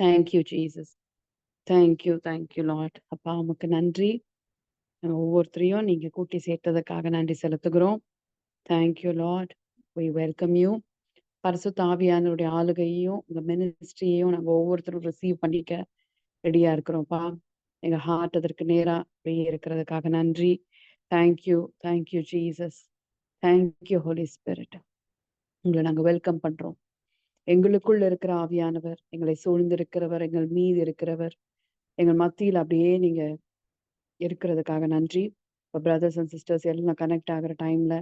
Thank you Jesus. Thank you Lord. அப்பா உமக்கு நன்றி. ஒவ்வொருத்தரையும் நீங்க கூட்டி சேர்த்ததுக்காக நன்றி செலுத்துகிறோம். Thank you Lord. we welcome you. பரிசுத்த ஆவியானவருடைய ஆளுகையையும் உங்க மினிஸ்ட்ரியையும் நாங்க ஒவ்வொருத்தரும் ரிசீவ் பண்ணிக்க ரெடியா இருக்கிறோம்ப்பா. எங்க ஹார்ட் அதற்கு நேரா அப்படியே இருக்கிறதுக்காக நன்றி. Thank you Jesus. Thank you holy spirit. உங்களை நாங்க வெல்கம் பண்றோம். எங்களுக்குள்ள இருக்கிற ஆவியானவர், எங்களை சூழ்ந்திருக்கிறவர், எங்கள் மீது இருக்கிறவர், எங்கள் மத்தியில் அப்படியே நீங்க இருக்கிறதுக்காக நன்றி. இப்போ பிரதர்ஸ் அண்ட் சிஸ்டர்ஸ் எல்லாம் கனெக்ட் ஆகிற டைம்ல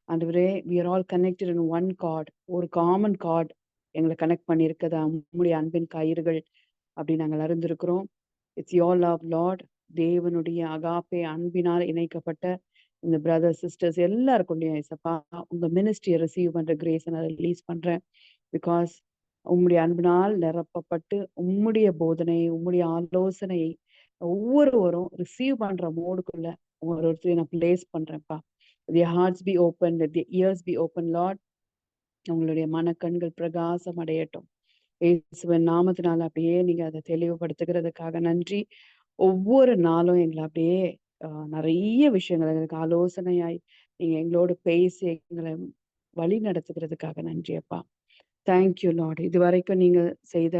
ஆண்டவரே, we are all connected in one cord. ஒரு காமன் கார்ட் எங்களை கனெக்ட் பண்ணியிருக்கதா உம்முடைய அன்பின் கயிறுகள் அப்படி நாங்கள் அறிந்திருக்கிறோம். It's your love Lord. தேவனுடைய அகாப்பே அன்பினால் இணைக்கப்பட்ட இந்த பிரதர்ஸ் சிஸ்டர்ஸ் எல்லாருக்குள்ளேயும் ஏசப்பா உங்க மினிஸ்ட்ரியை ரிசீவ் பண்ற கிரேஸ் நான் ரிலீஸ் பண்றேன். பிகாஸ் உம்முடைய அன்பினால் நிரப்பப்பட்டு உம்முடைய போதனை, உம்முடைய ஆலோசனையை ஒவ்வொருவரும் ரிசீவ் பண்ற மோடுக்குள்ள ஒவ்வொருத்தரையும் நான் place பண்றேன்ப்பா. their hearts be open, let their ears be open, Lord. உங்களுடைய மனக்கண்கள் பிரகாசம் அடையட்டும். இயேசுவின் நாமத்தினால அப்படியே நீங்க அதை தெளிவுபடுத்துகிறதுக்காக நன்றி. ஒவ்வொரு நாளும் எங்களை அப்படியே நிறைய விஷயங்கள் எங்களுக்கு ஆலோசனையாய் நீங்க எங்களோடு பேசி எங்களை வழி நடத்துகிறதுக்காக நன்றி அப்பா. Thank you Lord. இது வரைக்கும் நீங்க செய்த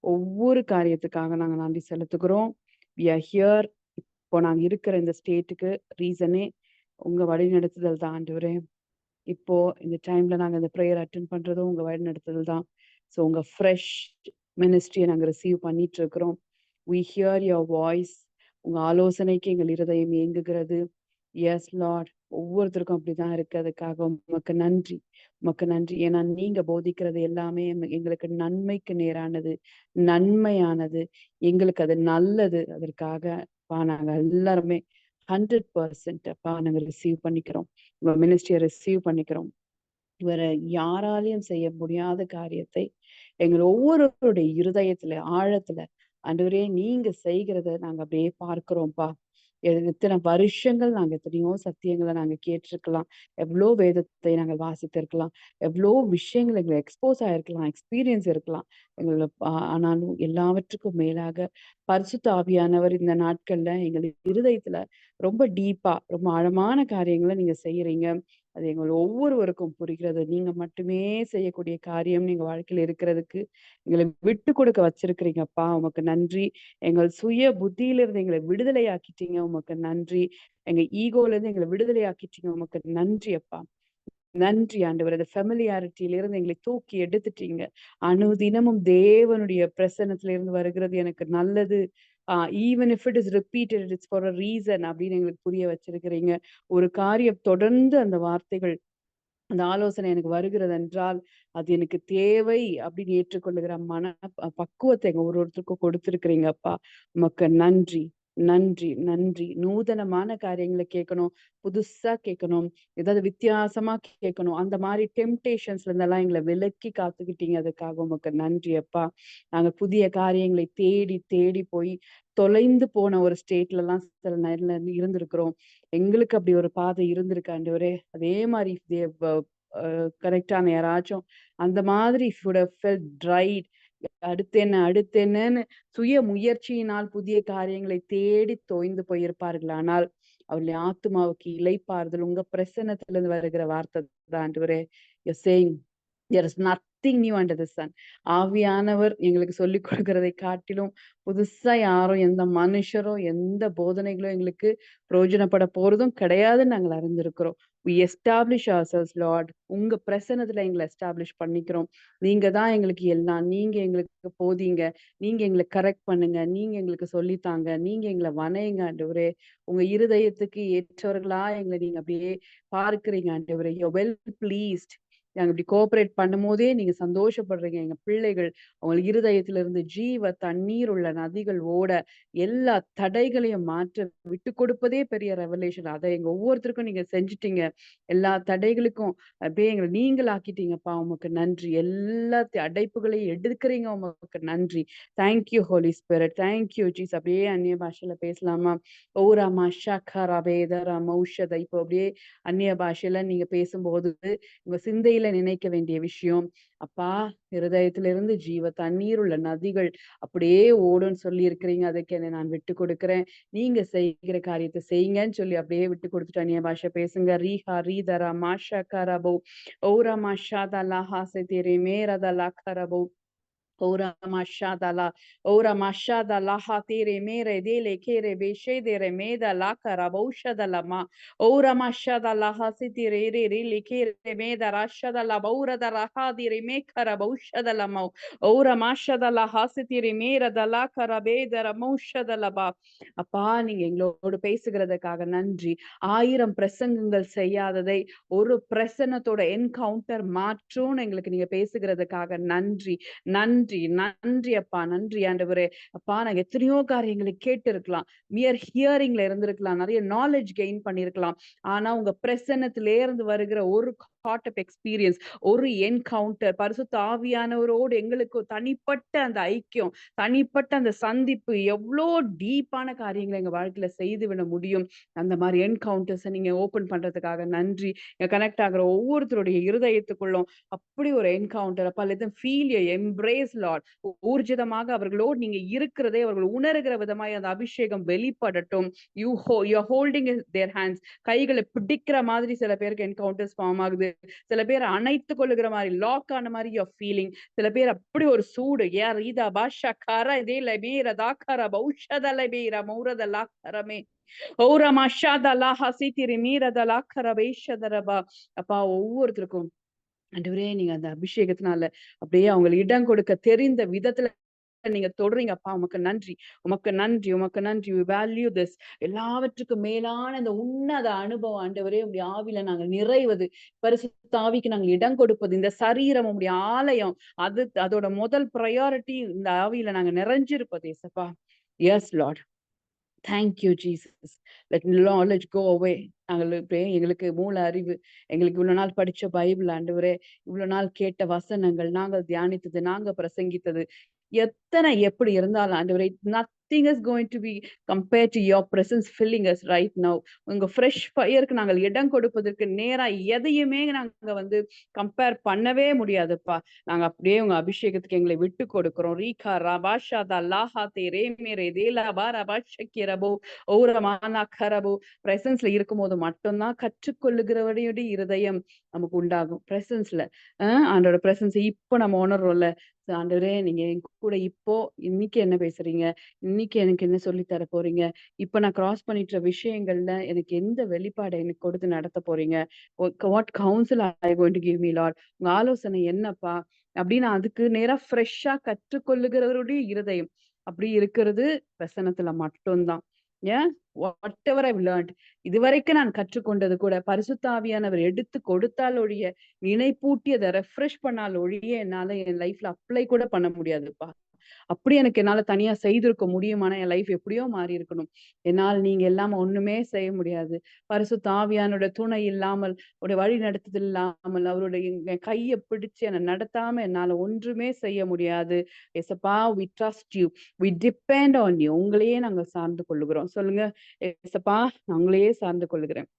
ஒவ்வொரு காரியத்துக்காக நாங்க நன்றி செலுத்துகிறோம். we are here. இப்போ நாங்க இருக்கிற இந்த ஸ்டேட்டுக்கு ரீசனே உங்க வழி நடத்துதல் தான் ஆண்டவரே. இப்போ இந்த டைம்ல நாங்க இந்த ப்ரேயர் அட்டென்ட் பண்றதும் உங்க வழி நடத்துதல் தான். ஸோ உங்க ஃப்ரெஷ் மினிஸ்ட்ரியை நாங்க ரிசீவ் பண்ணிட்டு இருக்கிறோம். we hear your voice. உங்க ஆலோசனைக்கு எங்கள் இருதயம் இயங்குகிறது. Yes lord. ஒவ்வொருத்தருக்கும் அப்படிதான் இருக்கு. அதுக்காக உமக்கு நன்றி, உமக்கு நன்றி. ஏன்னா நீங்க போதிக்கிறது எல்லாமே எங்களுக்கு நன்மைக்கு நேரானது, நன்மையானது, எங்களுக்கு அது நல்லது. அதற்காக நாங்க எல்லாருமே 100% அப்பா நாங்க ரிசீவ் பண்ணிக்கிறோம். உங்க மினிஸ்ட்ரியை ரிசீவ் பண்ணிக்கிறோம். வேற யாராலையும் செய்ய முடியாத காரியத்தை எங்கள் ஒவ்வொருவருடைய இருதயத்துல ஆழத்துல ஆண்டவரே நீங்க செய்கிறத நாங்க அப்படியே பார்க்கிறோம்ப்பா. எத்தனை வருஷங்கள் நாங்க எத்தனையோ சத்தியங்களை நாங்க கேட்டிருக்கலாம், எவ்வளோ வேதத்தை நாங்கள் வாசித்திருக்கலாம், எவ்வளோ விஷயங்கள் எங்களுக்கு எக்ஸ்போஸ் ஆயிருக்கலாம், எக்ஸ்பீரியன்ஸ் இருக்கலாம் எங்களை. ஆனாலும் எல்லாவற்றுக்கும் மேலாக பரிசுத்த ஆவியானவர் இந்த நாட்கள்ல எங்கள் இருதயத்துல ரொம்ப டீப்பா ரொம்ப ஆழமான காரியங்களை நீங்க செய்யறீங்க. அது எங்கள் ஒவ்வொருவருக்கும் புரிகிறது. நீங்க மட்டுமே செய்யக்கூடிய காரியம் நீங்க வாழ்க்கையில இருக்கிறதுக்கு எங்களை விட்டு கொடுக்க வச்சிருக்கிறீங்கப்பா. உமக்கு நன்றி. எங்கள் சுய புத்தியிலிருந்து எங்களை விடுதலை ஆக்கிட்டீங்க. உமக்கு நன்றி. எங்க ஈகோல இருந்து எங்களை விடுதலை ஆக்கிட்டீங்க. உமக்கு நன்றி அப்பா. நன்றி ஆண்டவர். அந்த ஃபெமிலியாரிட்டியில இருந்து எங்களை தூக்கி எடுத்துட்டீங்க. அனுதினமும் தேவனுடைய பிரசன்னத்துல இருந்து வருகிறது எனக்கு நல்லது. Even if it is repeated it's for a reason அப்படின்னு எங்களுக்கு புரிய வச்சிருக்கிறீங்க. ஒரு காரியம் தொடர்ந்து அந்த வார்த்தைகள் அந்த ஆலோசனை எனக்கு வருகிறது என்றால் அது எனக்கு தேவை அப்படின்னு ஏற்றுக்கொள்ளுகிற மன பக்குவத்தை எங்க ஒருத்தருக்கும் கொடுத்துருக்கிறீங்க அப்பா. உமக்கு நன்றி, நன்றி, நன்றி. நூதனமான காரியங்களை கேட்கணும், புதுசா கேட்கணும், ஏதாவது வித்தியாசமா கேட்கணும், அந்த மாதிரி டெம்டேஷன்ஸ்ல இருந்தெல்லாம் எங்களை விலக்கி காத்துக்கிட்டீங்க. அதுக்காக உமக்கு நன்றி அப்பா. நாங்க புதிய காரியங்களை தேடி தேடி போய் தொலைந்து போன ஒரு ஸ்டேட்ல எல்லாம் சில நேரத்துல இருந்திருக்கிறோம். எங்களுக்கு அப்படி ஒரு பாதை இருந்திருக்கு ஆண்டவரே. அதே மாதிரி கரெக்டான யாராச்சும் அந்த மாதிரி அடுத்து என்னன்னு சுய முயற்சியினால் புதிய காரியங்களை தேடி தோய்ந்து போயிருப்பார்கள். ஆனால் அவருடைய ஆத்மாவுக்கு இளைப்பாறுதல் உங்க பிரசன்னத்துல இருந்து வருகிற வார்த்தை தான் ஆண்டவரே. you're saying there is nothing new under the sun. ஆவியானவர் எங்களுக்கு சொல்லிக் கொடுக்கிறதை காட்டிலும் புதுசா யாரும் எந்த மனுஷரோ எந்த போதனைகளோ எங்களுக்கு பிரயோஜனப்பட போறதும் கிடையாதுன்னு நாங்கள் அறிந்திருக்கிறோம். we establish ourselves Lord. உங்க பிரசன்னத்துல எங்களை எஸ்டாப்ளிஷ் பண்ணிக்கிறோம். நீங்க தான் எங்களுக்கு எல்லாம். நீங்க எங்களுக்கு போதீங்க, நீங்க எங்களை கரெக்ட் பண்ணுங்க, நீங்க எங்களுக்கு சொல்லித்தாங்க, நீங்க எங்களை வணையுங்க ஆண்டவரே. உங்க இருதயத்துக்கு ஏற்றவர்களா எங்களை நீங்க அப்படியே பார்க்கிறீங்க ஆண்டவரே. you're well pleased. நாங்க இப்படி கோஆபரேட் பண்ணும் போதே நீங்க சந்தோஷப்படுறீங்க. எங்க பிள்ளைகள் அவங்க இருதயத்துல இருந்து ஜீவ தண்ணீர் உள்ள நதிகள் ஓட எல்லா தடைகளையும் மாற்ற விட்டு கொடுப்பதே பெரிய ரெவலேஷன். அதை எங்க ஒவ்வொருத்தருக்கும் நீங்க செஞ்சுட்டீங்க. எல்லா தடைகளுக்கும் அப்படியே எங்களை நீங்கள் ஆக்கிட்டீங்கப்பா. உமக்கு நன்றி. எல்லா அடைப்புகளையும் எடுக்கிறீங்க. உமக்கு நன்றி. Thank you holy spirit. Thank you Jesus. அப்படியே அந்நிய பாஷையில பேசலாமா? ஓராமா ஷாக்காரா வேதரா மௌஷத. இப்போ அப்படியே அந்நிய பாஷையில நீங்க பேசும்போது உங்க சிந்தையில இருதயத்தில நினைக்க வேண்டிய விஷயம். அப்பா, இருதயத்திலிருந்து ஜீவ தண்ணீர் உள்ள நதிகள் அப்படியே ஓடும்ன்னு சொல்லி இருக்கிறீங்க. அதுக்கு என்னை நான் விட்டு கொடுக்கிறேன். நீங்க செய்கிற காரியத்தை செய்யுங்கன்னு சொல்லி அப்படியே விட்டு கொடுத்துட்டு அந்நிய பாஷை பேசுங்க. ரீஹா ரீதரா மாஷா கரபோ ஓரா மாஷா தலா ஹாசை தேரே மேரதலா கரபோ Ora mashadala, ora mashadala hatere mere dele kere beshe dere meda la karabosha da lama, ora mashadala hasitire re kere meda rashada la baura da rahadire me karabosha da lama, ora mashadala hasitire mera da la karabe da ramosha da laba. அப்பா, நீங்க எங்களோடு பேசுகிறதுக்காக நன்றி. 1000 பிரசங்கங்கள் செய்யாததை ஒரு பிரசன்னத்தோட encounter மாற்றும்னு எங்களுக்கு நீங்க பேசுகிறதுக்காக நன்றி. நன்றி நன்றி அப்பா, நன்றி ஆண்டவரே. அப்பா, நாங்க எத்தனையோ காரியங்களை கேட்டு இருக்கலாம், மியர் ஹியரிங்ல இருந்திருக்கலாம், நிறைய நாலேஜ் கெயின் பண்ணிருக்கலாம். ஆனா உங்க பிரசன்னத்திலே இருந்து வருகிற ஒரு ஹார்ட் ஆஃப் எக்ஸ்பீரியன்ஸ், ஒரு என்கவுண்டர், பரிசுத்த ஆவியானவரோடு எங்களுக்கு தனிப்பட்ட அந்த ஐக்கியம், தனிப்பட்ட அந்த சந்திப்பு எவ்வளோ டீப்பான காரியங்களை எங்க வாழ்க்கையில செய்து விட முடியும். அந்த மாதிரி என்கவுண்டர்ஸை நீங்க ஓபன் பண்றதுக்காக நன்றி. கனெக்ட் ஆகுற ஒவ்வொருத்தருடைய இருதயத்துக்குள்ளும் அப்படி ஒரு என்கவுண்டர் அப்பா, let them feel your embrace Lord. ஊர்ஜிதமாக அவர்களோடு நீங்க இருக்கிறதை அவர்கள் உணர்கிற விதமாய் அந்த அபிஷேகம் வெளிப்படட்டும். you're holding their hands. கைகளை பிடிக்கிற மாதிரி சில பேருக்கு என்கவுண்டர்ஸ் ஃபார்ம் ஆகுது. சில பேர் அணைத்து கொள்ளுகிற மாதிரி, லாக் ஆன மாதிரி you're feeling. சில பேர் அப்படி ஒரு சூடு யார் இதா பாஷா கர இதே லபீர தாக்கர பௌஷத லபீர மௌரத லாக்கரமே ஓரா மஷாத லாஹசி திரிமீரத லாக்கர வைஷதரபா. அப்பா, ஒவ்வொருத்தருக்கும் ஆண்டவரே நீங்க அந்த அபிஷேகத்தினால அப்படியே அவங்க இடம் கொடுக்க தெரிந்த விதத்துல நீங்க தொடறீங்க அப்பா. உமக்கு நன்றி, உமக்கு நன்றி, உமக்கு நன்றி. we value this. எல்லாவற்றுக்கும் மேலான இந்த உன்னத அனுபவம் ஆண்டவரே, உங்களுடைய ஆவியில நாங்க நிறைவது, பரிசுத்த ஆவிக்கு நாங்க இடம் கொடுப்பது, இந்த சரீரம் உங்களுடைய ஆலயம், அதோட முதல் ப்ரையாரிட்டி இந்த ஆவியில நாங்க நிறைஞ்சிருப்பது ஏசப்பா. Yes Lord, thank you Jesus. Let knowledge go away. நாங்கள் எங்களுக்கு மூல அறிவு, எங்களுக்கு இவ்வளவு நாள் படிச்ச பைபிள் ஆண்டவரே, இவ்வளவு நாள் கேட்ட வசனங்கள், நாங்கள் தியானித்தது, நாங்க பிரசங்கித்தது எத்தனை எப்படி இருந்தாலும் ஆண்டவரே, nothing is going to be compared to your presence filling us right now. உங்க ஃப்ரெஷ் ஃபயருக்கு நாங்கள் இடம் கொடுப்பதற்கு நேரா எதையுமே நாங்க கம்பேர் பண்ணவே முடியாதுப்பா. நாங்க அப்படியே உங்க அபிஷேகத்துக்கு எங்களை விட்டு கொடுக்கிறோம். ரீகா ரபாஷா தல்லாஹா தேரே மேரே தேலா பாரபா ஷக்கிரபோ ஓரமானா கரபோ. பிரசன்ஸ்ல இருக்கும்போது மட்டும்தான் கற்றுக்கொள்ளுகிறவருடைய இருதயம் நமக்கு உண்டாகும். பிரசன்ஸ்ல ஆண்டோட பிரசன்ஸ் இப்போ நம்ம உணர்றோம்ல. ஆண்டவரே, நீங்க என் கூட இப்போ இன்னைக்கு என்ன பேசுறீங்க, இன்னைக்கு எனக்கு என்ன சொல்லி தர போறீங்க, இப்ப நான் கிராஸ் பண்ணிட்ட விஷயங்கள்ல எனக்கு எந்த வெளிப்பாடை எனக்கு கொடுத்து நடத்த போறீங்க, what council are going to give me Lord, உங்க ஆலோசனை என்னப்பா அப்படின்னு அதுக்கு நேரா ஃப்ரெஷ்ஷா கற்றுக்கொள்ளுகிறவருடைய இருதயம் அப்படி இருக்கிறது பிரசனத்துல மட்டும்தான். ஏன் whatever I've learned, இதுவரைக்கும் நான் கற்றுக்கொண்டது கூட பரிசுத்த ஆவியானவர் எடுத்து கொடுத்தால் ஒழிய, நினைப்பூட்டி அதை ரெஃப்ரெஷ் பண்ணால் ஒழிய என்னால என் லைஃப்ல அப்ளை கூட பண்ண முடியாதுப்பா. அப்படி எனக்கு என்னால தனியா செய்திருக்க முடியுமானா என் லைஃப் எப்படியோ மாறி இருக்கணும். என்னால் நீங்க இல்லாம ஒண்ணுமே செய்ய முடியாது. பரிசுத்த ஆவியானோட துணை இல்லாமல், உடைய வழி நடத்துதல் இல்லாமல், அவருடைய கையை பிடிச்சு என்னை நடத்தாம என்னால ஒன்றுமே செய்ய முடியாது. ஏசப்பா, we trust you, we depend on you. உங்களையே நாங்க சார்ந்து கொள்ளுகிறோம். சொல்லுங்க, ஏசப்பா, நான் உங்களையே சார்ந்து கொள்ளுகிறேன்,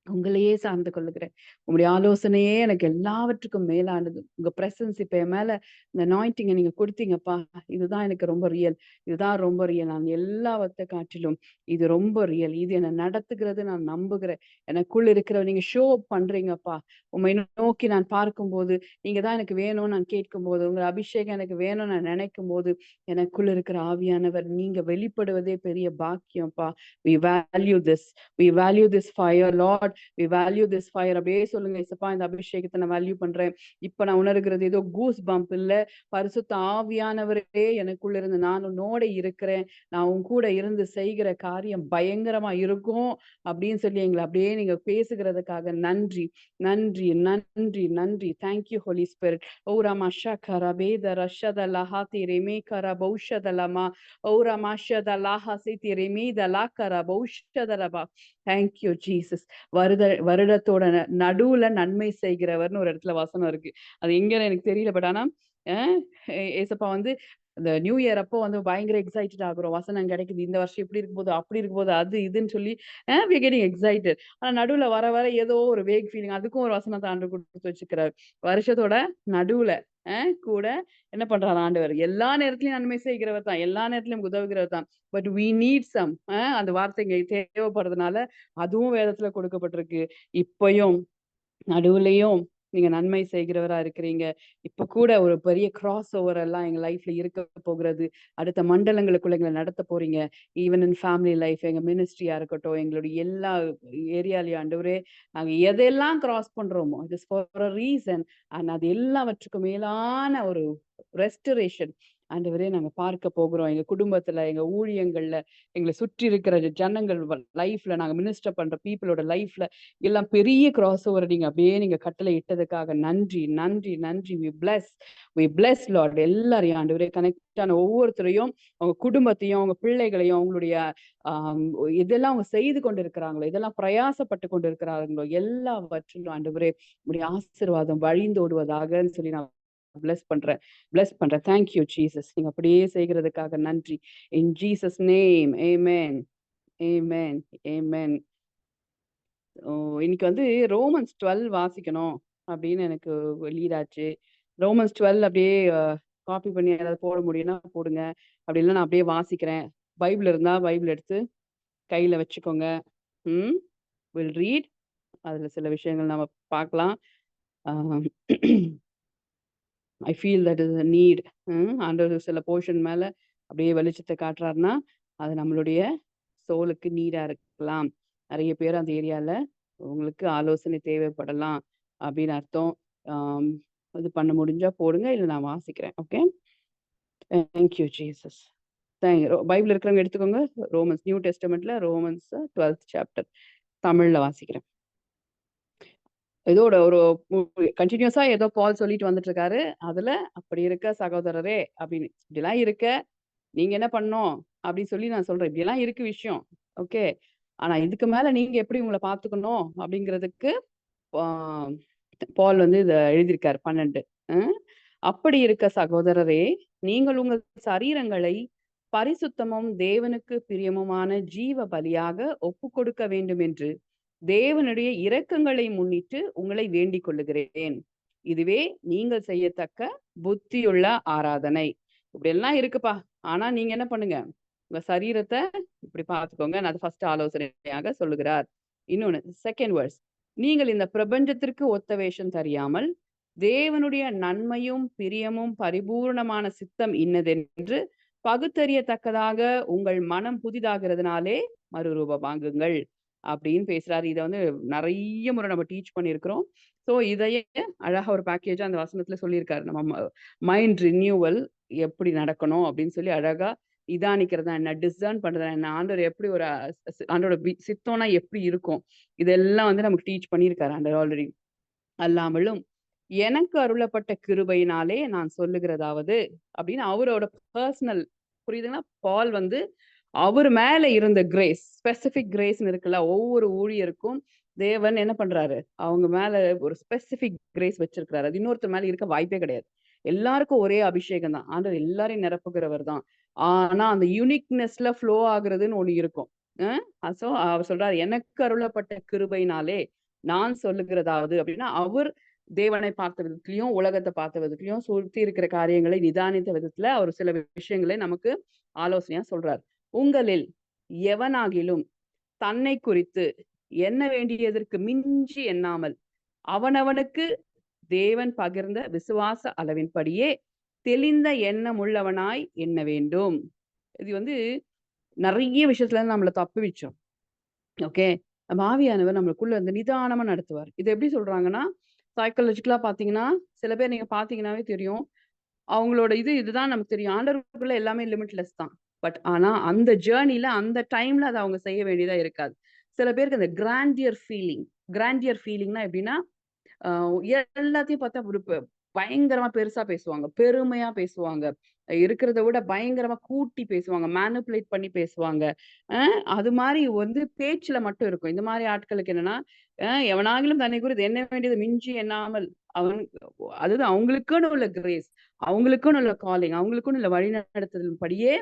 உங்களையே சார்ந்து கொள்ளுகிறேன். உங்களுடைய ஆலோசனையே எனக்கு எல்லாவற்றுக்கும் மேலானது. உங்க பிரசன்ஸ் இப்ப என் மேல இந்த அனாயிண்டிங்கை நீங்க கொடுத்தீங்கப்பா. இதுதான் எனக்கு ரொம்ப ரியல், இதுதான் ரொம்ப ரியல். நான் எல்லாவற்றை காட்டிலும் இது ரொம்ப ரியல். இது என்னை நடத்துகிறது நான் நம்புகிறேன். எனக்குள்ள இருக்கிற நீங்க ஷோ அப் பண்றீங்கப்பா. உண்மை நோக்கி நான் பார்க்கும்போது, நீங்க தான் எனக்கு வேணும்னு நான் கேட்கும்போது, உங்க அபிஷேகம் எனக்கு வேணும்னு நான் நினைக்கும் போது, எனக்குள்ள இருக்கிற ஆவியானவர் நீங்க வெளிப்படுவதே பெரிய பாக்கியம்ப்பா. we value this, we value this fire Lord, we value this fire. அப்படியே சொல்லுங்க, இசப்பா, இந்த அபிஷேகத்தை நான் வேல்யூ பண்றேன். இப்ப நான் உணர்கிறது ஏதோ கூஸ் பம்ப் இல்ல, பரிசுத்த ஆவியானவரே எனக்குள்ள இருந்து நான் உன்னோட இருக்கிறேன், நான் உன் கூட இருந்து செய்கிற காரியம் பயங்கரமா இருக்கும் அப்படின்னு சொல்லி எங்களை அப்படியே நீங்க பேசுகிறதுக்காக நன்றி, நன்றி, நன்றி, நன்றி. Thank you holy spirit. ஓரா மஷா கரபேத ரஷத லஹாதி ரெமே கர பௌஷதலமா ஓரா மஷத லாஹாசி திரெமி தலா கர பௌஷதலபா. Thank you Jesus. வருடத்தோட நடுவுல நன்மை செய்கிறவர்னு ஒரு இடத்துல வசனம் இருக்கு. அது எங்கன்னு எனக்கு தெரியல. பட் ஆனா ஏசப்பா இந்த நியூ இயர் அப்போ வந்து பயங்கர எக்ஸைட்டட் ஆகுறோம். வசனம் கிடைக்குது. இந்த வருஷம் இப்படி இருக்க போகுது, அப்படி இருக்க போகுது, அது இதுன்னு சொல்லி வி ஆர் கெட்டிங் எக்ஸைட்டட். ஆனா நடுவுல வர வர ஏதோ ஒரு வேக் ஃபீலிங். அதுக்கும் ஒரு வசனத்த ஆண்டவர் குடுத்து வச்சுக்கிறாரு. வருஷத்தோட நடுவுல கூட என்ன பண்றாரு ஆண்டவர்? எல்லா நேரத்திலயும் நன்மை செய்கிறவர் தான். எல்லா நேரத்திலயும் நமக்கு உதவுகிறவர் தான். பட் வி நீட் சம் அந்த வார்த்தை இங்க தேவைப்படுறதுனால அதுவும் வேதத்துல கொடுக்கப்பட்டிருக்கு. இப்பயும் நடுவுலயும் நீங்க நன்மை செய்கிறவரா இருக்கிறீங்க. இப்ப கூட ஒரு பெரிய கிராஸ் ஓவர் எல்லாம் எங்க லைஃப்ல இருக்க போகிறது. அடுத்த மண்டலங்களுக்குள்ள எங்கள நடத்த போறீங்க. ஈவன் இன் ஃபேமிலி லைஃப், எங்க மினிஸ்ட்ரியா இருக்கட்டும், எங்களுடைய எல்லா ஏரியாலயும் ஆண்டவரே, நாங்க எதெல்லாம் கிராஸ் பண்றோமோ, it is for a reason. And அது எல்லாவற்றுக்கும் மேலான ஒரு ரெஸ்டரேஷன் ஆண்டவரே நாங்க பார்க்க போகிறோம். எங்க குடும்பத்துல, எங்க ஊழியங்கள்ல, எங்கள சுற்றி இருக்கிற ஜனங்கள் லைஃப்ல, நாங்க மினிஸ்டர் பண்ற பீப்பிளோட லைஃப்ல எல்லாம் பெரிய கிராஸ் ஓவர் நீங்க கட்டளை இட்டதுக்காக நன்றி, நன்றி, நன்றி. We bless lord. எல்லாரையும் ஆண்டவரே கனெக்ட் ஆன ஒவ்வொருத்தரையும், அவங்க குடும்பத்தையும், அவங்க பிள்ளைகளையும், அவங்களுடைய ஆஹ் இதெல்லாம் அவங்க செய்து கொண்டிருக்கிறாங்களோ, இதெல்லாம் பிரயாசப்பட்டு கொண்டிருக்கிறாங்களோ, எல்லாவற்றிலும் ஆண்டவரே உங்களுடைய ஆசீர்வாதம் வழிந்தோடுவதாகன்னு சொல்லி நான் பிளஸ் பண்றேன். Thank you Jesus. நீங்க அப்படியே செய்கிறதுக்காக நன்றி. இன் ஜீசஸ் நேம் ஆமென், ஆமென், ஆமென். இன்னைக்கு வந்து ரோமன்ஸ் 12 வாசிக்கணும் அப்படின்னு எனக்கு லீட் ஆச்சு. ரோமன்ஸ் 12 அப்படியே காப்பி பண்ணி ஏதாவது போட முடியும்னா போடுங்க. அப்படி இல்லைன்னா நான் அப்படியே வாசிக்கிறேன். பைபிள் இருந்தா பைபிள் எடுத்து கையில வச்சுக்கோங்க. Will read. அதுல சில விஷயங்கள் நம்ம பார்க்கலாம். I feel that is a need. ஆண்டவர் சில போர்ஷன் மேல அப்படியே வெளிச்சத்தை காட்டுறாருன்னா அது நம்மளுடைய சோலுக்கு நீடா இருக்கலாம். நிறைய பேர் அந்த ஏரியால உங்களுக்கு ஆலோசனை தேவைப்படலாம் அப்படின்னு அர்த்தம். இது பண்ண முடிஞ்சா போடுங்க, இல்லை நான் வாசிக்கிறேன். Okay, thank you Jesus. பைபிள் இருக்கிறவங்க எடுத்துக்கோங்க. ரோமன்ஸ், நியூ டெஸ்டமெண்ட்ல ரோமன்ஸ் 12th சாப்டர் தமிழ்ல வாசிக்கிறேன். இதோட ஒரு கண்டினியூஸா ஏதோ பால் சொல்லிட்டு வந்துட்டு இருக்காரு. அதுல அப்படி இருக்க சகோதரரே அப்படின்னு இப்படிலாம் இருக்க நீங்க என்ன பண்ணணும் அப்படின்னு சொல்லி நான் சொல்றேன். இப்படியெல்லாம் இருக்கு விஷயம். ஓகே, ஆனா இதுக்கு மேல நீங்க எப்படி உங்களை பாத்துக்கணும் அப்படிங்கிறதுக்கு பால் வந்து இத எழுதியிருக்காரு 12. அப்படி இருக்க சகோதரரே, நீங்கள் உங்கள் சரீரங்களை பரிசுத்தமும் தேவனுக்கு பிரியமுமான ஜீவ பலியாக ஒப்பு கொடுக்க வேண்டும் என்று தேவனுடைய இரக்கங்களை முன்னிட்டு உங்களை வேண்டிக் கொள்ளுகிறேன். இதுவே நீங்கள் செய்யத்தக்க புத்தியுள்ள ஆராதனை. இப்படி எல்லாம் இருக்குப்பா. ஆனா நீங்க என்ன பண்ணுங்க, உங்க சரீரத்தை இப்படி பார்த்துக்கோங்க. நான் அது ஃபர்ஸ்ட் ஆலோசனையாக சொல்லுகிறார். இன்னொன்னு செகண்ட் வேர்ஸ், நீங்கள் இந்த பிரபஞ்சத்திற்கு ஒத்த வேஷம் தெரியாமல் தேவனுடைய நன்மையும் பிரியமும் பரிபூர்ணமான சித்தம் இன்னதென்று பகுத்தறியத்தக்கதாக உங்கள் மனம் புதிதாகிறதுனாலே மறுரூபமாகுங்கள் அப்படின்னு பேசுறாரு. இதை வந்து நிறைய முறை நம்ம டீச் பண்ணியிருக்கிறோம். ஸோ இதையே அழகா ஒரு பேக்கேஜா அந்த வசனத்துல சொல்லியிருக்காரு. நம்ம மைண்ட் ரினியூவல் எப்படி நடக்கணும் அப்படின்னு சொல்லி அழகா நிதானிக்கிறதா என்ன, டிசர்ன் பண்றதா என்ன, ஆண்டவர் எப்படி ஒரு ஆண்டோட சித்தம்னா எப்படி இருக்கும், இதெல்லாம் வந்து நமக்கு டீச் பண்ணியிருக்காரு ஆண்டவர் ஆல்ரெடி. அல்லாமலும் எனக்கு அருளப்பட்ட கிருபையினாலே நான் சொல்லுகிறதாவது அப்படின்னு அவரோட பர்சனல், புரியுதுங்களா? பால் வந்து அவர் மேல இருந்த கிரேஸ், ஸ்பெசிபிக் கிரேஸ்ன்னு இருக்குல்ல, ஒவ்வொரு ஊழியருக்கும் தேவன் என்ன பண்றாரு, அவங்க மேல ஒரு ஸ்பெசிபிக் கிரேஸ் வச்சிருக்கிறாரு. அது இன்னொருத்தர் மேல இருக்க வாய்ப்பே கிடையாது. எல்லாருக்கும் ஒரே அபிஷேகம் தான். ஆண்டவர் எல்லாரையும் நிரப்புகிறவர் தான். ஆனா அந்த யூனிக்னஸ்ல ஃப்ளோ ஆகுறதுன்னு ஒண்ணு இருக்கும். சோ அவர் சொல்றாரு, எனக்கு அருளப்பட்ட கிருபையினாலே நான் சொல்லுகிறதாவது அப்படின்னா, அவர் தேவனை பார்த்த விதத்திலையும் உலகத்தை பார்த்த விதத்திலையும் சுற்றி இருக்கிற காரியங்களை நிதானித்த விதத்துல அவர் சில விஷயங்களை நமக்கு ஆலோசனையா சொல்றார். உங்களில் எவனாகிலும் தன்னை குறித்து எண்ண வேண்டியதற்கு மிஞ்சி எண்ணாமல் அவனவனுக்கு தேவன் பகிர்ந்த விசுவாச அளவின்படியே தெளிந்த எண்ணம் உள்ளவனாய் எண்ண வேண்டும். இது வந்து நிறைய விஷயத்துல நம்மளை தப்பு வச்சோம். ஓகே, ஆவியானவர் நம்மளுக்குள்ள இருந்து நிதானமா நடத்துவார். இது எப்படி சொல்றாங்கன்னா, சைக்காலஜிக்கலா பாத்தீங்கன்னா, சில பேர் நீங்க பாத்தீங்கன்னாவே தெரியும், அவங்களோட இதுதான் நமக்கு தெரியும். ஆண்டவருக்குள்ள எல்லாமே லிமிட்லெஸ் தான். பட் ஆனா அந்த ஜேர்னில அந்த டைம்ல அதை அவங்க செய்ய வேண்டியதா இருக்காது. சில பேருக்கு அந்த கிராண்டியர் ஃபீலிங்னா எப்படின்னா, எல்லாத்தையும் பார்த்தா ஒரு பயங்கரமா பெருசா பேசுவாங்க, பெருமையா பேசுவாங்க, இருக்கிறத விட பயங்கரமா கூட்டி பேசுவாங்க, மேனிபுலேட் பண்ணி பேசுவாங்க. அது மாதிரி வந்து பேச்சுல மட்டும் இருக்கும். இந்த மாதிரி ஆட்களுக்கு என்னன்னா, எவனாகிலும் தன்னை குறித்து எண்ண வேண்டியது மிஞ்சி எண்ணாமல் அதுதான் அவங்களுக்குன்னு உள்ள கிரேஸ், அவங்களுக்குன்னு உள்ள காலிங், அவங்களுக்குன்னு உள்ள வழிநடத்துதல் படியே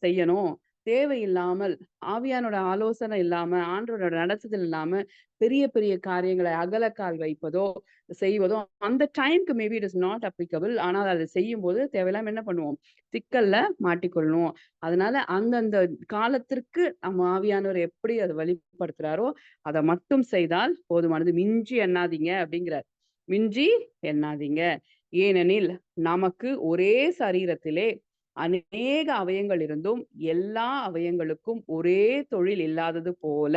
செய்யணும். தேவையில்லாமல் ஆவியானோட ஆலோசனை இல்லாம, ஆண்டவரோட நடத்துதல் இல்லாம பெரிய பெரிய காரியங்களை அகலக்கால் வைப்பதோ செய்வதோ அந்த டைம்க்கு maybe it is not applicable. ஆனால் அதை செய்யும் போது தேவையில்லாம என்ன பண்ணுவோம், சிக்கல்ல மாட்டிக்கொள்ளணும். அதனால அந்தந்த காலத்திற்கு நம்ம ஆவியானவர் எப்படி அதை வெளிப்படுத்துறாரோ அதை மட்டும் செய்தால் போதுமானது. மிஞ்சி எண்ணாதீங்க அப்படிங்கிறார். மிஞ்சி எண்ணாதீங்க. ஏனெனில் நமக்கு ஒரே சரீரத்திலே அநேக அவயங்கள் இருந்தும் எல்லா அவயங்களுக்கும் ஒரே தொழில் இல்லாதது போல.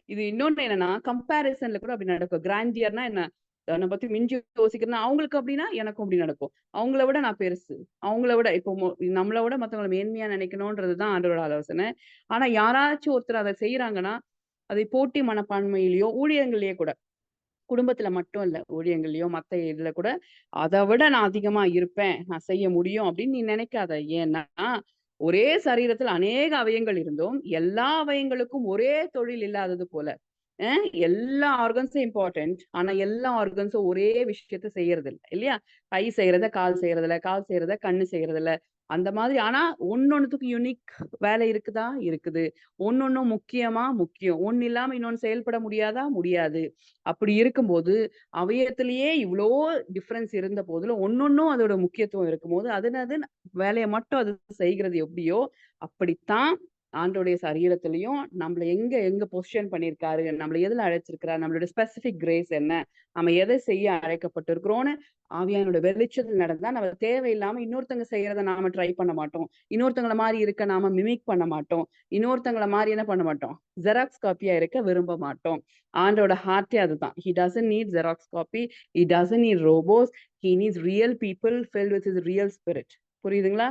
இது இன்னொன்னு என்னன்னா, கம்பேரிசன்ல கூட அப்படி நடக்கும். கிராண்டியர்னா என்ன, என்னை பத்தி மிஞ்சி யோசிக்கிறேன்னா அவங்களுக்கு அப்படின்னா எனக்கும் அப்படி நடக்கும். அவங்கள விட நான் பெருசு, அவங்கள விட இப்போ நம்மளை விட மத்தவங்களை மேன்மையா நினைக்கணும்ன்றதுதான் ஆண்டவரோட ஆலோசனை. ஆனா யாராச்சும் ஒருத்தர் அதை செய்யறாங்கன்னா அதை போட்டி மனப்பான்மையிலயோ ஊழியங்களையே கூட, குடும்பத்துல மட்டும் இல்ல, ஊழியங்களையோ மத்த இதுல கூட அதை விட நான் அதிகமா இருப்பேன், நான் செய்ய முடியும் அப்படின்னு நீ நினைக்காத. ஏன்னா ஒரே சரீரத்தில் அநேக அவயங்கள் இருந்தும் எல்லா அவயங்களுக்கும் ஒரே தொழில் இல்லாதது போல. எல்லா ஆர்கன்ஸும் இம்பார்ட்டன்ட். ஆனா எல்லா ஆர்கன்ஸும் ஒரே விஷயத்த செய்யறது இல்லை இல்லையா? கை செய்யறத கால் செய்யறது இல்ல, கால் செய்யறத கண்ணு செய்யறது இல்ல. அந்த மாதிரி. ஆனா ஒன்னொன்னுத்துக்கு யூனிக் வேலை இருக்குதா? இருக்குது. ஒன்னொன்னும் முக்கியம். ஒன்னு இல்லாம இன்னொன்னு செயல்பட முடியாதா? முடியாது. அப்படி இருக்கும்போது அவயத்திலேயே இவ்வளோ டிஃபரன்ஸ் இருந்த போதிலும் ஒன்னொன்னும் அதோட முக்கியத்துவம் இருக்கும்போது அது வேலையை மட்டும் அது செய்கிறது எப்படியோ அப்படித்தான் ஆண்டோடைய சரீரத்திலையும் நம்மள எங்க பொசிஷன் பண்ணியிருக்காரு, நம்மள எதுல அழைச்சிருக்கிறார், நம்மளோட ஸ்பெசிபிக் கிரேஸ் என்ன, நம்ம எதை செய்ய அழைக்கப்பட்டிருக்கிறோம்னு ஆவியானோட வெளிச்சத்தில் நடந்தா நம்ம தேவையில்லாம இன்னொருத்தங்க செய்யறத நாம ட்ரை பண்ண மாட்டோம். இன்னொருத்தங்களை மாதிரி இருக்க நாம மிமிக் பண்ண மாட்டோம். இன்னொருத்தங்களை மாதிரி என்ன பண்ண மாட்டோம், ஜெராக்ஸ் காப்பியா இருக்க விரும்ப மாட்டோம். ஆண்டோட ஹார்ட்டே அதுதான். He doesn't need Xerox copy. He doesn't need robots. He needs real people filled with his real spirit. புரியுதுங்களா?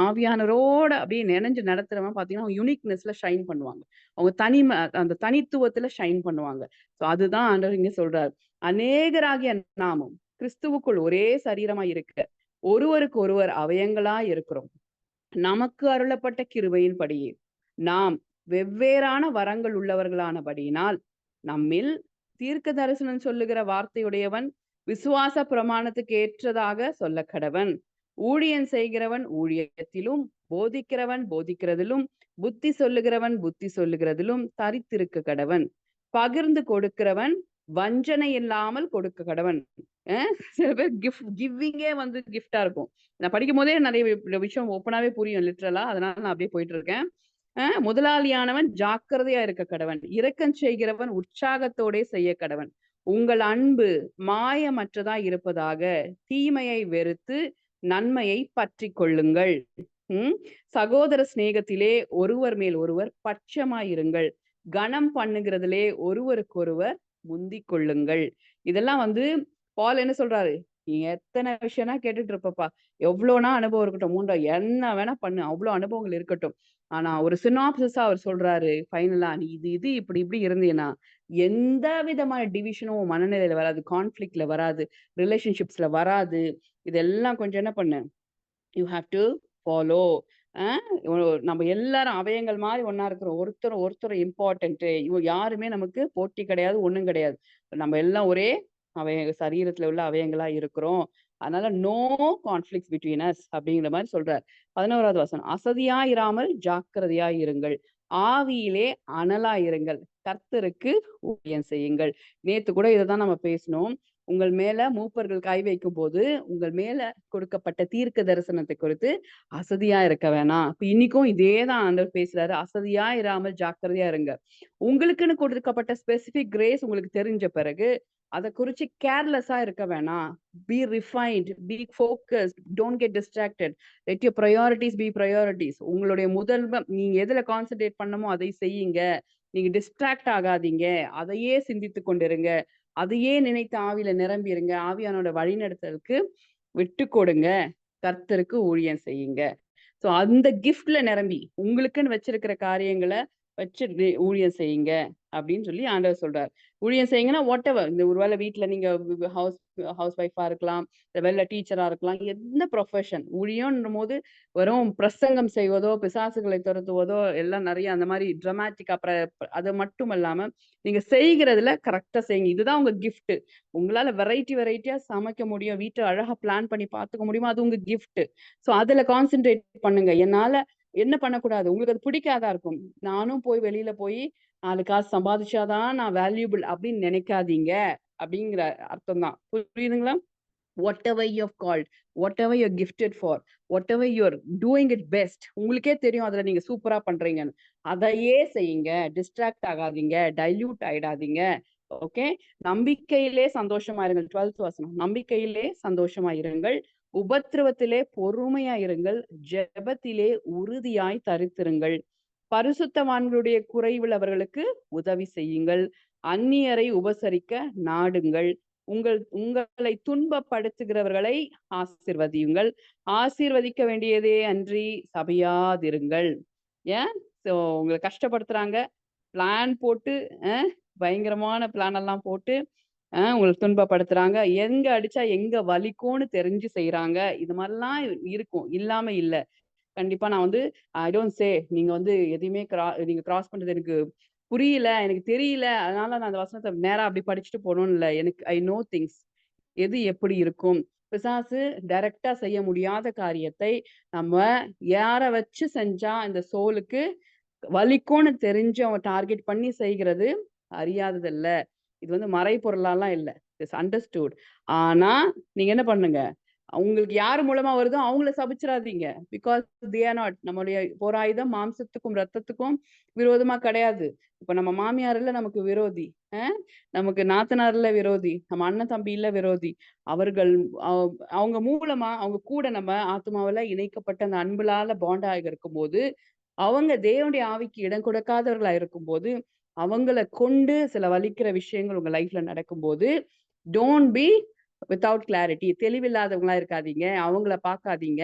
ஆவியானவரோட அப்படியே நினைஞ்சு நடத்துறவன் பாத்தீங்கன்னா யூனிக்னஸ்ல ஷைன் பண்ணுவாங்க. அவங்க அந்த தனித்துவத்துல ஷைன் பண்ணுவாங்க. சோ அதுதான் ஆண்டவர் இங்க சொல்றாரு. அநேகராகிய நாமும் கிறிஸ்துவுக்குள் ஒரே சரீரமா இருக்க ஒருவருக்கு ஒருவர் அவயங்களா இருக்கிறோம். நமக்கு அருளப்பட்ட கிருபையின்படியே நாம் வெவ்வேறான வரங்கள் உள்ளவர்களானபடியினால் நம்மில் தீர்க்க தரிசனம் சொல்லுகிற வார்த்தையுடையவன் விசுவாச பிரமாணத்துக்கு ஏற்றதாக சொல்ல கடவன். ஊழியன் செய்கிறவன் ஊழியத்திலும், போதிக்கிறவன் போதிக்கிறதிலும், புத்தி சொல்லுகிறவன் புத்தி சொல்லுகிறதிலும் தரித்திருக்க கடவன். பகிர்ந்து கொடுக்கிறவன் வஞ்சனை இல்லாமல் கொடுக்க கடவன். சில பேர் கிவிங்கே கிஃப்டா இருக்கும். நான் படிக்கும் போதே நிறைய விஷயம் ஓப்பனாவே புரியும் லிட்ரலா. அதனால நான் அப்படியே போயிட்டு இருக்கேன். முதலாளியானவன் ஜாக்கிரதையா இருக்க கடவன். இரக்கம் செய்கிறவன் உற்சாகத்தோட செய்ய கடவன். உங்கள் அன்பு மாயமற்றதா இருப்பதாக தீமையை வெறுத்து நன்மையை பற்றி கொள்ளுங்கள். சகோதர சிநேகத்திலே ஒருவர் மேல் ஒருவர் பட்சமாயிருங்கள். கனம் பண்ணுகிறதுலே ஒருவருக்கொருவர் முந்திக் கொள்ளுங்கள். இதெல்லாம் பால் என்ன சொல்றாரு, நீ எத்தனை விஷயம்னா கேட்டுட்டு இருப்பப்பா, எவ்வளவுனா அனுபவம் இருக்கட்டும், என்ன வேணா பண்ணு, அவ்வளவு அனுபவங்கள் இருக்கட்டும். ஆனா ஒரு சினாப்சிஸா அவர் சொல்றாரு ஃபைனலா, நீ இது இப்படி இப்படி இருந்தீன்னா எந்த விதமான டிவிஷனும் மனநிலையில வராது, கான்ஃபிளிக்ட்ல வராது, ரிலேஷன்ஷிப்ஸ்ல வராது. இதெல்லாம் கொஞ்சம் என்ன பண்ணு, யூ ஹாவ் டு ஃபாலோ. நம்ம எல்லாரும் அவயங்கள் மாதிரி ஒன்னா இருக்கிறோம். ஒருத்தர் இம்பார்ட்டன்ட். யாருமே நமக்கு போட்டி கிடையாது, ஒண்ணும் கிடையாது. நம்ம எல்லாம் ஒரே சரீரத்துல உள்ள அவயங்களா இருக்கிறோம். அதனால நோ கான்ஃபிளிக்ஸ் பிட்வீன் அஸ் அப்படிங்கிற மாதிரி சொல்றார். 11வது வசனம், அசதியாயிராமல் ஜாக்கிரதையாயிருங்கள், ஆவியிலே அனலாயிருங்கள், கர்த்தருக்கு ஊழியம் செய்யுங்கள். நேத்து கூட இதைதான் நம்ம பேசணும். உங்கள் மேல மூப்பர்கள் கை வைக்கும் போது உங்கள் மேல கொடுக்கப்பட்ட தீர்க்க தரிசனத்தை குறித்து அசதியா இருக்க வேணாம். இப்ப இன்னைக்கும் இதேதான் ஆண்டவர் பேசுறாரு. அசதியா இராமல் ஜாக்கிரதையா இருங்க. உங்களுக்குன்னு கொடுக்கப்பட்ட ஸ்பெசிபிக் கிரேஸ் உங்களுக்கு தெரிஞ்ச பிறகு அதை குறிச்சு கேர்லெஸ்ஸா இருக்க வேணாம். Be refined, be focused, don't get distracted. Let your priorities be priorities. உங்களுடைய நீங்க எதுல கான்சென்ட்ரேட் பண்ணமோ அதை செய்யுங்க. நீங்க டிஸ்ட்ராக்ட் ஆகாதீங்க. அதையே சிந்தித்து கொண்டிருங்க. அதையே நினைத்து ஆவியில நிரம்பிருங்க. ஆவியானோட வழிநடத்தலுக்கு விட்டு கொடுங்க. கர்த்தருக்கு ஊழியம் செய்யுங்க. சோ அந்த கிஃப்ட்ல நிரம்பி உங்களுக்குன்னு வச்சிருக்கிற காரியங்களை வச்சு ஊழியம் செய்யுங்க அப்படின்னு சொல்லி ஆண்டவர் சொல்றாரு. ஊழியம் செய்யுங்கன்னா வாட் எவர், இந்த ஒருவேளை வீட்டுல நீங்க ஹவுஸ் ஹவுஸ் ஒய்ஃபா இருக்கலாம், வெளில டீச்சரா இருக்கலாம், எந்த ப்ரொஃபஷன் ஊழியம்ன்ற போது வெறும் பிரசங்கம் செய்வதோ, பிசாசுகளை துரத்துவதோ எல்லாம் நிறைய அந்த மாதிரி ட்ராமாட்டிக்கா அது மட்டும் இல்லாம நீங்க செய்கிறதுல கரெக்டா செய்யுங்க. இதுதான் உங்க கிஃப்ட். உங்களால வெரைட்டியா சமைக்க முடியும், வீட்டை அழகா பிளான் பண்ணி பார்த்துக்க முடியுமா, அது உங்க கிஃப்ட். ஸோ அதுல கான்சென்ட்ரேட் பண்ணுங்க. என்னால என்ன பண்ணக்கூடாது, உங்களுக்கு அது பிடிக்காதா இருக்கும். நானும் போய் வெளியில போய் 4 காசு சம்பாதிச்சாதான் நான் வேல்யூபிள் அப்படின்னு நினைக்காதீங்க அப்படிங்கிற அர்த்தம் தான். புரியுதுங்களா? whatever you've called, whatever you're gifted for, whatever you're doing it best, உங்களுக்கே தெரியும் அதுல நீங்க சூப்பரா பண்றீங்கன்னு, அதையே செய்யுங்க. டிஸ்ட்ராக்ட் ஆகாதீங்க, டைல்யூட் ஆயிடாதீங்க. ஓகே. நம்பிக்கையிலே சந்தோஷமா இருங்கள். 12th வசனம். நம்பிக்கையிலே சந்தோஷமா இருங்கள், உபத்திரவத்திலே பொறுமையா இருங்கள், ஜெபத்திலே உறுதியாய் தரித்திருங்கள், பரிசுத்தவான்களுடைய குறைவுள்ளவர்களுக்கு உதவி செய்யுங்கள், அந்நியரை உபசரிக்க நாடுங்கள், உங்களை துன்பப்படுத்துகிறவர்களை ஆசீர்வதியுங்கள், ஆசீர்வதிக்க வேண்டியதே அன்றி சபையாதிருங்கள். ஏன் உங்களை கஷ்டப்படுத்துறாங்க, பிளான் போட்டு பயங்கரமான பிளான் எல்லாம் போட்டு உங்களுக்கு துன்பப்படுத்துறாங்க, எங்க அடிச்சா எங்க வலிக்கும்னு தெரிஞ்சு செய்யறாங்க. இது மாதிரிலாம் இருக்கும், இல்லாம இல்ல. கண்டிப்பா நான் வந்து ஐ டோன்ட் சே நீங்க வந்து எதையுமே நீங்க கிராஸ் பண்றது எனக்கு புரியல, எனக்கு தெரியல, அதனால நான் அந்த வசனத்தை நேரா அப்படி படிச்சுட்டு போகணும்னு இல்லை. எனக்கு ஐ நோ திங்ஸ், எது எப்படி இருக்கும். பிசாசு டைரக்டா செய்ய முடியாத காரியத்தை நம்ம யாரை வச்சு செஞ்சா இந்த சோலுக்கு வலிக்கும்னு தெரிஞ்சு அவங்க டார்கெட் பண்ணி செய்கிறது அறியாததில்ல. இது வந்து மறைபொருளாலாம் இல்லை, இட்ஸ் அண்டர்ஸ்டூட். ஆனா நீங்க என்ன பண்ணுங்க, அவங்களுக்கு யார் மூலமா வருதோ அவங்கள சபிச்சிடாதீங்க. Because they are not. நம்மளுடைய போராயுதம் மாம்சத்துக்கும் ரத்தத்துக்கும் விரோதமா கிடையாது. இப்ப நம்ம மாமியார்ல நமக்கு விரோதி, நமக்கு நாத்தனார்ல விரோதி, நம்ம அண்ணன் தம்பியில விரோதி. அவர்கள் அவங்க மூலமா அவங்க கூட நம்ம ஆத்மாவில இணைக்கப்பட்ட அந்த அன்புலால பாண்டாக இருக்கும் போது, அவங்க தேவனுடைய ஆவிக்கு இடம் கொடுக்காதவர்களா இருக்கும் போது, அவங்கள கொண்டு சில வலிக்கிற விஷயங்கள் உங்க லைஃப்ல நடக்கும்போது, டோன்ட் பி வித்தவுட் கிளாரிட்டி. தெளிவில்லாதவங்களா இருக்காதீங்க, அவங்கள பார்க்காதீங்க.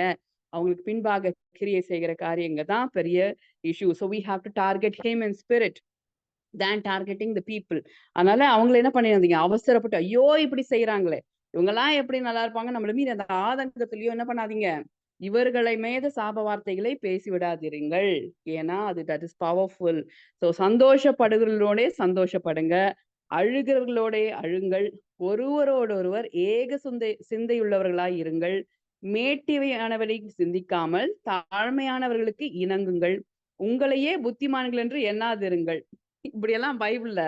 அவங்களுக்கு பின்பாக கிரியை செய்கிற காரியங்க தான் பெரிய issue. So we have to target him in spirit then targeting the people. அதனால அவங்கள என்ன பண்ணிருந்தீங்க, அவசரப்பட்டு ஐயோ இப்படி செய்யறாங்களே, இவங்கெல்லாம் எப்படி நல்லா இருப்பாங்க, நம்மள மீறி அந்த ஆதங்கத்திலயோ என்ன பண்ணாதீங்க, இவர்களை மேத சாப வார்த்தைகளை பேசி விடாதிருங்கள். ஏன்னா அது தட் இஸ் பவர்ஃபுல். ஸோ சந்தோஷப்படுகிறவர்களோட சந்தோஷப்படுங்க, அழுகிறவர்களோட அழுங்கள், ஒருவரோடொருவர் ஏக சிந்தையுள்ளவர்களாய் இருங்கள், மேட்டிவையானவரை சிந்திக்காமல் தாழ்மையானவர்களுக்கு இணங்குங்கள், உங்களையே புத்திமான்கள் என்று எண்ணாதிருங்கள். இப்படியெல்லாம் பைபிள்ல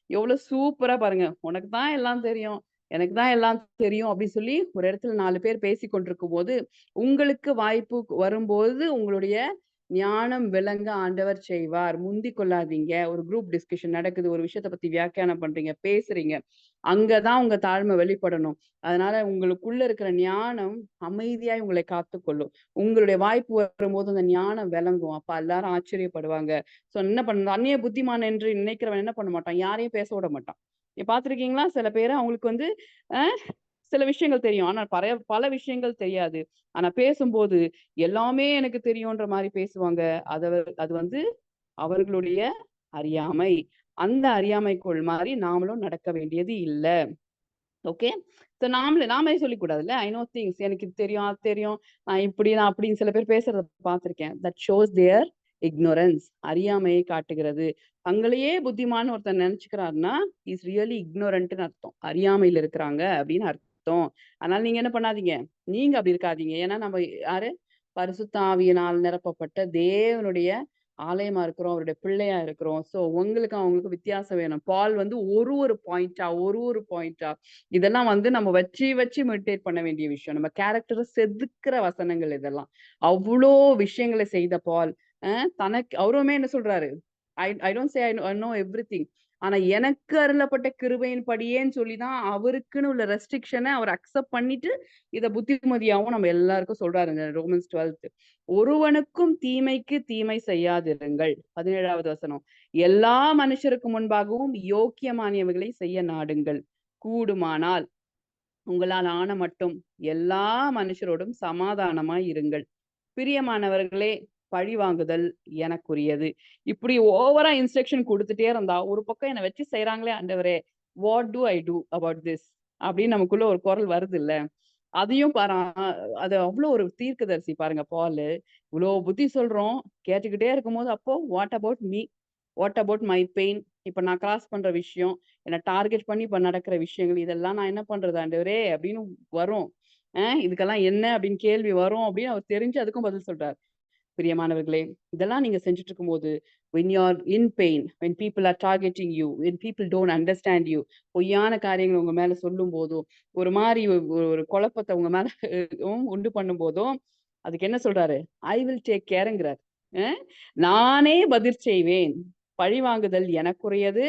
எவ்வளவு சூப்பரா பாருங்க. உனக்கு தான் எல்லாம் தெரியும், எனக்கு தான் எல்லாம் தெரியும் அப்படின்னு சொல்லி ஒரு இடத்துல 4 பேர் பேசி கொண்டிருக்கும் போது, உங்களுக்கு வாய்ப்பு வரும்போது உங்களுடைய ஞானம் விளங்க ஆண்டவர் செய்வார். முந்தி கொள்ளாதீங்க. ஒரு குரூப் டிஸ்கஷன் நடக்குது, ஒரு விஷயத்தை பத்தி வியாக்கியானம் பண்றீங்க, பேசுறீங்க, அங்கதான் உங்க தாழ்மை வெளிப்படணும். அதனால உங்களுக்குள்ள இருக்கிற ஞானம் அமைதியாய் உங்களை காத்துக்கொள்ளும். உங்களுடைய வாய்ப்பு வரும்போது அந்த ஞானம் விளங்கும். அப்ப எல்லாரும் ஆச்சரியப்படுவாங்க. சோ என்ன பண்ணணும், அந்நிய புத்திமான் என்று நினைக்கிறவன் என்ன பண்ண மாட்டான், யாரையும் பேச விட மாட்டான். பாத்திருக்கீங்களா சில பேரை, அவங்களுக்கு வந்து சில விஷயங்கள் தெரியும், ஆனா பல விஷயங்கள் தெரியாது. ஆனா பேசும்போது எல்லாமே எனக்கு தெரியும்ன்ற மாதிரி பேசுவாங்க. அது வந்து அவர்களுடைய அறியாமை. அந்த அறியாமைக்குள் மாதிரி நாமளும் நடக்க வேண்டியது இல்ல. ஓகே. ஸோ நாமே சொல்லிக்கூடாதுல்ல, ஐ நோ திங்ஸ், எனக்கு இது தெரியும், அது தெரியும், நான் அப்படின்னு சில பேர் பேசுறத பார்த்திருக்கேன். That shows their ignorance. அறியாமையை காட்டுகிறது. தங்களையே புத்திமான்னு ஒருத்தர் நினைச்சுக்கிறாருன்னா இஸ் ரியலி இக்னோரண்ட்னு அர்த்தம், அறியாமையில இருக்கிறாங்க அப்படின்னு அர்த்தம். அதனால நீங்க என்ன பண்ணாதீங்க, நீங்க அப்படி இருக்காதீங்க. ஏன்னா நம்ம யாரு, பரிசுத்த ஆவியினால் நிரப்பப்பட்ட தேவனுடைய ஆலயமா இருக்கிறோம், அவருடைய பிள்ளையா இருக்கிறோம். சோ உங்களுக்கு அவங்களுக்கு வித்தியாசம் வேணும். பால் வந்து ஒரு பாயிண்டா இதெல்லாம் வந்து நம்ம வச்சு மெடிடேட் பண்ண வேண்டிய விஷயம். நம்ம கேரக்டரை செதுக்கிற வசனங்கள் இதெல்லாம். அவ்வளோ விஷயங்களை செய்த பால் தனக்கு அவருமே என்ன சொல்றாரு, I don't say I know everything. ஆனா எனக்கு அருளப்பட்ட கிருபையின் படியேன்னு சொல்லிதான் அவருக்குன்னு உள்ள ரெஸ்ட்ரிக்ஷனை அவர் அக்செப்ட் பண்ணிட்டு இதை புத்திமதியாவும் நம்ம எல்லாருக்கும் சொல்றாருங்க. ரோமன்ஸ் 12. ஒருவனுக்கும் தீமைக்கு தீமை செய்யாதிருங்கள். 17வது வசனம். எல்லா மனுஷருக்கு முன்பாகவும் யோக்கியமானவைகளை செய்ய நாடுங்கள், கூடுமானால் உங்களால் ஆன மட்டும் எல்லா மனுஷரோடும் சமாதானமாய் இருங்கள். பிரியமானவர்களே, பழி வாங்குதல் எனக்குரியது. இப்படி ஓவரா இன்ஸ்ட்ரக்ஷன் கொடுத்துட்டே இருந்தா, ஒரு பக்கம் என்ன வச்சு செய்றாங்களே ஆண்டவரே, what do I do about this அப்படின்னு நமக்குள்ள ஒரு குரல் வருது இல்ல. அதையும் அது அவ்வளவு ஒரு தீர்க்கதரிசி பாருங்க பாலு. இவ்வளோ புத்தி சொல்றோம், கேட்டுக்கிட்டே இருக்கும்போது, அப்போ what about me, what about my pain, இப்ப நான் கிராஸ் பண்ற விஷயம், என்ன டார்கெட் பண்ணி இப்ப நடக்கிற விஷயங்கள், இதெல்லாம் நான் என்ன பண்றது ஆண்டவரே அப்படின்னு வரும். இதுக்கெல்லாம் என்ன அப்படின்னு கேள்வி வரும் அப்படின்னு அவர் தெரிஞ்சு அதுக்கும் பதில் சொல்றாரு. பிரியமானவர்களே, இதெல்லாம் நீங்க செஞ்சுட்டு இருக்கும்போது, when you are in pain, when people are targeting you, when people don't understand you, பொய்யான காரியங்கள் உங்க மேல சொல்லும் போதோ, ஒரு மாதிரி ஒரு குழப்பத்தை உங்க மேல உண்டு பண்ணும் போதோ, அதுக்கு என்ன சொல்றாரு? ஐ வில் டேக் கேர்ங்கிறார். நானே பதில் செய்வேன், பழி வாங்குதல் எனக்குரியது,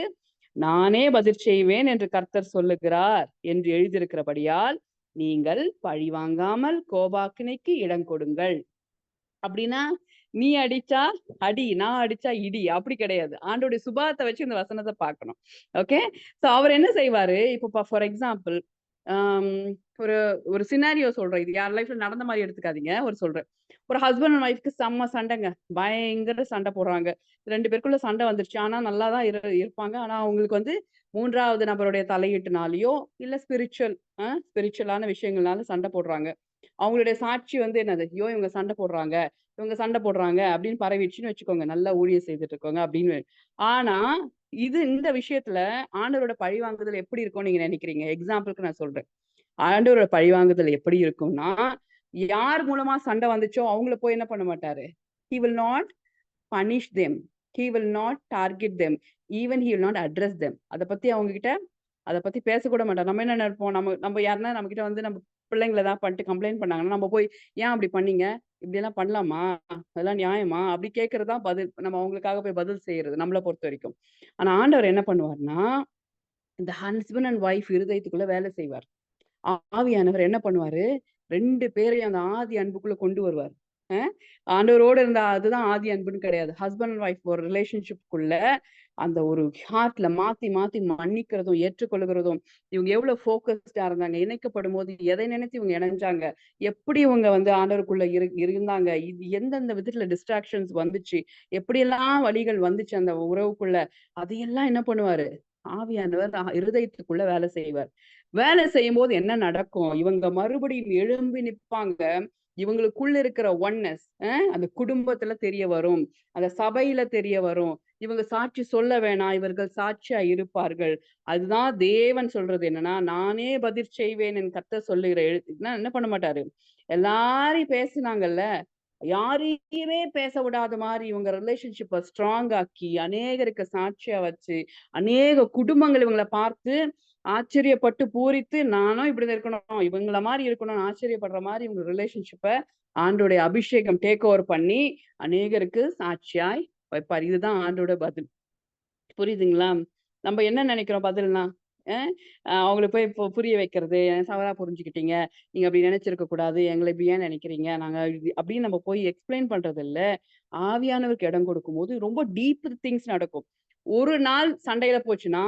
நானே பதில் செய்வேன் என்று கர்த்தர் சொல்லுகிறார் என்று எழுதியிருக்கிறபடியால் நீங்கள் பழி வாங்காமல் கோபாக்கினைக்கு இடம் கொடுங்கள். அப்படின்னா நீ அடிச்சா அடி, நான் அடிச்சா இடி, அப்படி கிடையாது. ஆண்டோடைய சுபாவத்தை வச்சு இந்த வசனத்தை பார்க்கணும். ஓகே, சோ அவர் என்ன செய்வாரு? இப்போ ஃபார் எக்ஸாம்பிள் ஒரு ஒரு சினாரியோ சொல்றேன். இது யார் லைஃப்ல நடந்த மாதிரி எடுத்துக்காதீங்க. சொல்றேன். ஒரு ஹஸ்பண்ட் அண்ட் ஒய்ஃப்க்கு செம்ம சண்டைங்க. பயங்கர சண்டை போடுறாங்க. 2 பேருக்குள்ள சண்டை வந்துருச்சு. ஆனா நல்லா தான் இருப்பாங்க. ஆனா அவங்களுக்கு வந்து 3வது நபருடைய தலையீட்டுனாலயோ இல்ல ஸ்பிரிச்சுவலான விஷயங்கள்னால சண்டை போடுறாங்க. அவங்களுடைய சாட்சி வந்து என்னது? ஐயோ இவங்க சண்டை போடுறாங்க, இவங்க சண்டை போடுறாங்க அப்படின்னு பரவிடுச்சுன்னு வச்சுக்கோங்க. நல்லா ஊழியம் செய்துட்டு இருக்கோங்க அப்படின்னு. ஆனா இந்த விஷயத்துல ஆண்டவரோட பழிவாங்குதல் எப்படி இருக்கும்னு நீங்க நினைக்கிறீங்க? எக்ஸாம்பிளுக்கு நான் சொல்றேன். ஆண்டவரோட பழிவாங்குதல் எப்படி இருக்கும்னா, யார் மூலமா சண்டை வந்துச்சோ அவங்கள போய் என்ன பண்ண மாட்டாரு? He will not punish them. He will not target them. Even he will not address them. அத பத்தி அவங்க கிட்ட அத பத்தி பேசக்கூட மாட்டார். நம்ம என்ன நினைப்போம்? நம்ம யாருன்னா நம்ம கிட்ட வந்து நம்ம பிள்ளைங்கள ஏதாவது பண்ணிட்டு கம்ப்ளைண்ட் பண்ணாங்கன்னா, நம்ம போய் ஏன் அப்படி பண்ணீங்க? இப்படி எல்லாம் பண்ணலாமா? அதெல்லாம் நியாயமா? அப்படி கேட்கறது தான் பதில். நம்ம அவங்களுக்காக போய் பதில் செய்யறது, நம்மள பொறுத்த வரைக்கும். ஆனா ஆண்டவர் என்ன பண்ணுவார்னா, இந்த ஹஸ்பண்ட் அண்ட் ஒய்ஃப் இருதயத்துக்குள்ள வேலை செய்வார். ஆவியானவர் என்ன பண்ணுவாரு? 2 பேரையும் அந்த ஆதி அன்புக்குள்ள கொண்டு வருவார். ஆண்டவரோட இருந்த அதுதான் ஆதி அன்புன்னு கிடையாது. ஹஸ்பண்ட் அண்ட் ஒய்ஃப் ஒரு ரிலேஷன்ஷிப்குள்ள அந்த ஒரு ஹார்ட்ல மாத்தி மாத்தி மன்னிக்கிறதும் ஏற்றுக்கொள்கிறதும், இவங்க எவ்வளவு ஃபோக்கஸ்டா இருந்தாங்க, இணைக்கப்படும் போது எதை நினைத்து இவங்க இணைஞ்சாங்க, எப்படி இவங்க வந்து ஆண்டவருக்குள்ள இருந்தாங்க, இது எந்தெந்த விதத்துல டிஸ்ட்ராக்ஷன்ஸ் வந்துச்சு, எப்படியெல்லாம் வழிகள் வந்துச்சு அந்த உறவுக்குள்ள, அதையெல்லாம் என்ன பண்ணுவாரு? ஆவியானவர் இருதயத்துக்குள்ள வேலை செய்வார். வேலை செய்யும் போது என்ன நடக்கும்? இவங்க மறுபடியும் எழும்பி நிற்பாங்க. இவங்களுக்குள்ள இருக்கிற ஒன்னஸ் அந்த குடும்பத்துல தெரிய வரும், அந்த சபையில தெரிய வரும். இவங்க சாட்சி சொல்ல வேணாம், இவர்கள் சாட்சியா இருப்பார்கள். அதுதான் தேவன் சொல்றது என்னன்னா, நானே பதில் செய்வேன் என் கர்த்தர் சொல்லுகிற என்ன பண்ண மாட்டாரு? எல்லாரையும் பேசுனாங்கல்ல, யாரையுமே பேச விடாத மாதிரி இவங்க ரிலேஷன்ஷிப்பை ஸ்ட்ராங் ஆக்கி அநேகருக்கு சாட்சியா வச்சு அநேக குடும்பங்கள் இவங்களை பார்த்து ஆச்சரியப்பட்டு பூரித்து நானும் இப்படிதான் இருக்கணும், இவங்கள மாதிரி இருக்கணும்னு ஆச்சரியப்படுற மாதிரி இவங்க ரிலேஷன்ஷிப்பை ஆண்டோடைய அபிஷேகம் டேக் ஓவர் பண்ணி அநேகருக்கு சாட்சியாய் வைப்பார். இதுதான் ஆண்டோட பதில். புரியுதுங்களா? நம்ம என்ன நினைக்கிறோம் பதில்னா? அவங்களை போய் இப்போ புரிய வைக்கிறது, தவறா புரிஞ்சுக்கிட்டீங்க, நீங்க அப்படி நினைச்சிருக்க கூடாது, எங்களை இப்படி ஏன் நினைக்கிறீங்க, நாங்க அப்படின்னு நம்ம போய் எக்ஸ்பிளைன் பண்றது இல்ல. ஆவியானவருக்கு இடம் கொடுக்கும்போது ரொம்ப டீப் திங்ஸ் நடக்கும். ஒரு நாள் சண்டையில போச்சுன்னா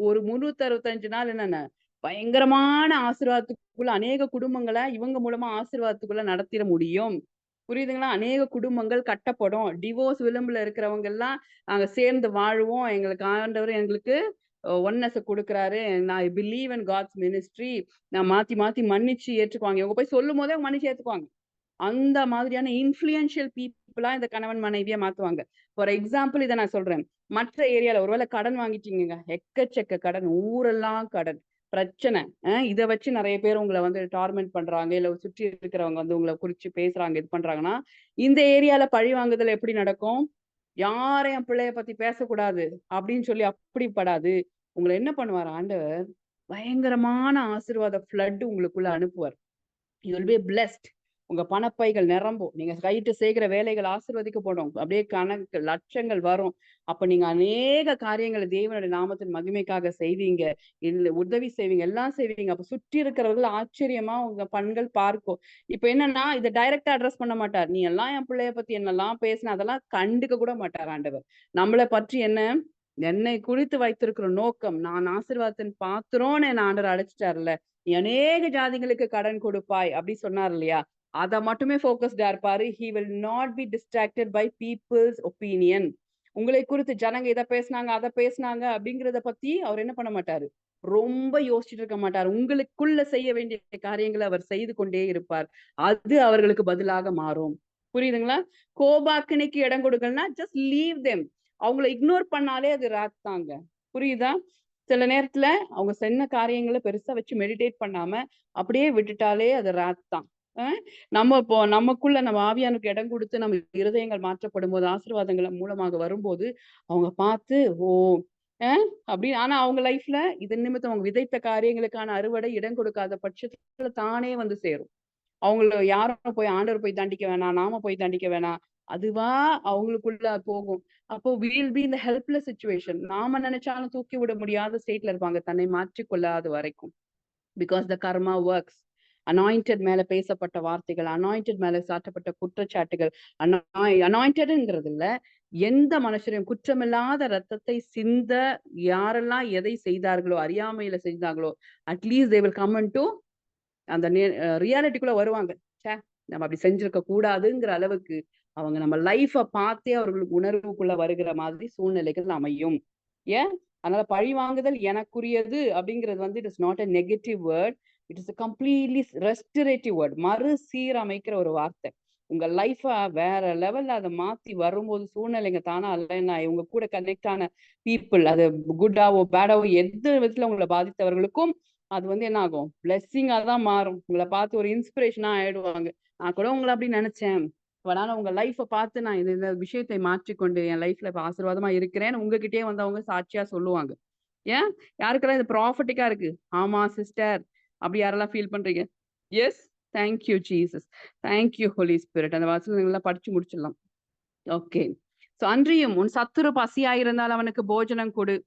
ஒரு 365 நாள் என்னென்ன பயங்கரமான ஆசீர்வாதத்துக்குள்ள அநேக குடும்பங்களை இவங்க மூலமா ஆசீர்வாதத்துக்குள்ள நடத்திட முடியும். புரியுதுங்களா? அநேக குடும்பங்கள் கட்டப்படும். டிவோர்ஸ் விளிம்புல இருக்கிறவங்க எல்லாம் நாங்க சேர்ந்து வாழ்வோம், எங்களுக்கு ஆண்டவர் எங்களுக்கு ஒன்னஸ கொடுக்குறாரு, நான் I believe in God's ministry, நான் மாத்தி மாத்தி மன்னிச்சு ஏற்றுக்குவாங்க. இவங்க போய் சொல்லும் போதே மன்னிச்சு ஏத்துக்குவாங்க. அந்த மாதிரியான இன்ஃப்ளூயன்ஷியல் பீப்புளா இந்த கணவன் மனைவியா மாத்துவாங்க. ஃபார் எக்ஸாம்பிள் இதை நான் சொல்றேன். மற்ற ஏரியால ஒருவேளை கடன் வாங்கிட்டீங்க, எக்கச்சக்க கடன், ஊரெல்லாம் கடன் பிரச்சனை. இதை வச்சு நிறைய பேர் உங்களை வந்து டார்மெண்ட் பண்றாங்க, இல்ல சுற்றி இருக்கிறவங்க வந்து உங்களை குறிச்சு பேசுறாங்க, இது பண்றாங்கன்னா இந்த ஏரியால பழி வாங்குதல் எப்படி நடக்கும்? யாரும் என் பிள்ளைய பத்தி பேசக்கூடாது அப்படின்னு சொல்லி அப்படிப்படாது. உங்களை என்ன பண்ணுவார் ஆண்டவர்? பயங்கரமான ஆசீர்வாத ஃப்ளட் உங்களுக்குள்ள அனுப்புவார். You will be blessed. உங்க பணப்பைகள் நிரம்பும். நீங்க கைட்டு செய்கிற வேலைகள் ஆசீர்வதிக்கப்படும். அப்படியே கணக்கு லட்சங்கள் வரும். அப்ப நீங்க அநேக காரியங்களை தேவனுடைய நாமத்தின் மகிமைக்காக செய்வீங்க, இல்ல உதவி செய்வீங்க, எல்லாம் செய்வீங்க. அப்ப சுற்றி இருக்கிறவர்கள் ஆச்சரியமா உங்க கண்கள் பார்க்கும். இப்ப என்னன்னா இதை டைரக்டா அட்ரஸ் பண்ண மாட்டார். நீ எல்லாம் என் பிள்ளைய பத்தி என்னெல்லாம் பேசின அதெல்லாம் கண்டுக்க கூட மாட்டார் ஆண்டவர். நம்மளை பற்றி என்ன, என்னை குறித்து வைத்திருக்கிற நோக்கம், நான் ஆசீர்வாதத்தின் பாத்திரோன்னு என்ன ஆண்டவர் அழைச்சிட்டாருல்ல, நீ அநேக ஜாதிகளுக்கு கடன் கொடுப்பாய் அப்படி சொன்னார் இல்லையா? அத மட்டுமே ஃபோக்கஸ்டா இருப்பாரு. he will not be distracted by people's opinion. உங்களை குறித்து ஜனங்க இத பேசுனாங்க, அத பேசுனாங்க அப்படிங்கிறத பத்தி அவர் என்ன பண்ண மாட்டாரு. ரொம்ப யோசிச்சுட்டு இருக்க மாட்டார். உங்களுக்குள்ள செய்ய வேண்டிய காரியங்களை அவர் செய்து கொண்டே இருப்பார். அது அவர்களுக்கு பதிலாக மாறும். புரியுதுங்களா? கோபாக்கினைக்கு இடம் கொடுக்கலன்னா ஜஸ்ட் லீவ் தெம். அவங்கள இக்னோர் பண்ணாலே அது ராத் தாங்க. புரியுதா? சில நேரத்துல அவங்க சொன்ன காரியங்களை பெருசா வச்சு மெடிடேட் பண்ணாம அப்படியே விட்டுட்டாலே அது ராத் தான். நம்ம இப்போ நமக்குள்ள நம்ம ஆவியானுக்கு இடம் கொடுத்து நம்ம இருதயங்கள் மாற்றப்படும் போது ஆசீர்வாதங்கள் மூலமாக வரும்போது அவங்க பார்த்து ஓ அப்படின்னு. ஆனா அவங்க லைஃப்ல இதன் நிமித்தம் அவங்க விதைத்த காரியங்களுக்கான அறுவடை இடம் கொடுக்காத பட்சத்துல தானே வந்து சேரும். அவங்கள யாரும் போய் ஆண்டவர் போய் தண்டிக்க வேணாம், நாம போய் தண்டிக்க வேணாம், அதுவா அவங்களுக்குள்ள போகும். அப்போ வீல் பி இந்த ஹெல்ப்லெஸ் சிச்சுவேஷன். நாம நினைச்சாலும் தூக்கி விட முடியாத ஸ்டேட்ல இருப்பாங்க தன்னை மாற்றிக்கொள்ளாத வரைக்கும். Because the karma works. Anointed மேல பேசப்பட்ட வார்த்தைகள், அனாயிண்டட் மேல சாட்டப்பட்ட குற்றச்சாட்டுகள், அனாயிண்டட்ங்கிறது இல்ல, எந்த மனுஷரையும் குற்றமில்லாத ரத்தத்தை சிந்த யாரெல்லாம் எதை செய்தார்களோ, அறியாமையில செஞ்சாங்களோ, at least they will come to அந்த ரியாலிட்டிக்குள்ள வருவாங்க. சே நம்ம அப்படி செஞ்சிருக்க கூடாதுங்கிற அளவுக்கு அவங்க நம்ம லைஃப பார்த்தே அவர்களுக்கு உணர்வுக்குள்ள வருகிற மாதிரி சூழ்நிலைகள் அமையும். ஏன்? அதனால பழி வாங்குதல் எனக்குரியது அப்படிங்கிறது வந்து it is not a negative word. It is completely restorative word. மறுசீரமைக்கிற ஒரு வார்த்தை. உங்க லைஃப வேற லெவல்ல அதை மாத்தி வரும்போது சூழ்நிலைங்க தானா இல்லைன்னா இவங்க கூட கனெக்ட் ஆன பீப்புள், அது குட்டாவோ பேடாவோ எந்த விதத்துல உங்களை பாதித்தவர்களுக்கும் அது வந்து என்ன ஆகும், பிளெஸ்ஸிங்கா தான் மாறும். உங்களை பார்த்து ஒரு இன்ஸ்பிரேஷனா ஆயிடுவாங்க. நான் கூட உங்களை அப்படி நினைச்சேன், அதனால உங்க லைஃப்பை பார்த்து நான் இந்த விஷயத்தை மாற்றிக்கொண்டு என் லைஃப்ல இப்ப ஆசீர்வாதமா இருக்கிறேன்னு உங்ககிட்டயே வந்து அவங்க சாட்சியா சொல்லுவாங்க. ஏன்? யாருக்கெல்லாம் இது ப்ராஃபிட்டிக்கா இருக்கு? ஆமா சிஸ்டர், அப்படி யாரெல்லாம் ஃபீல் பண்றீங்க? Yes, thank you Jesus, thank you holy spirit. அந்த வசனங்கள்லாம் படிச்சு முடிச்சிடலாம். ஓகே. ஸோ அன்றியும் உன் சத்துரு பசியாயிருந்தால் அவனுக்கு போஜனம் கொடு.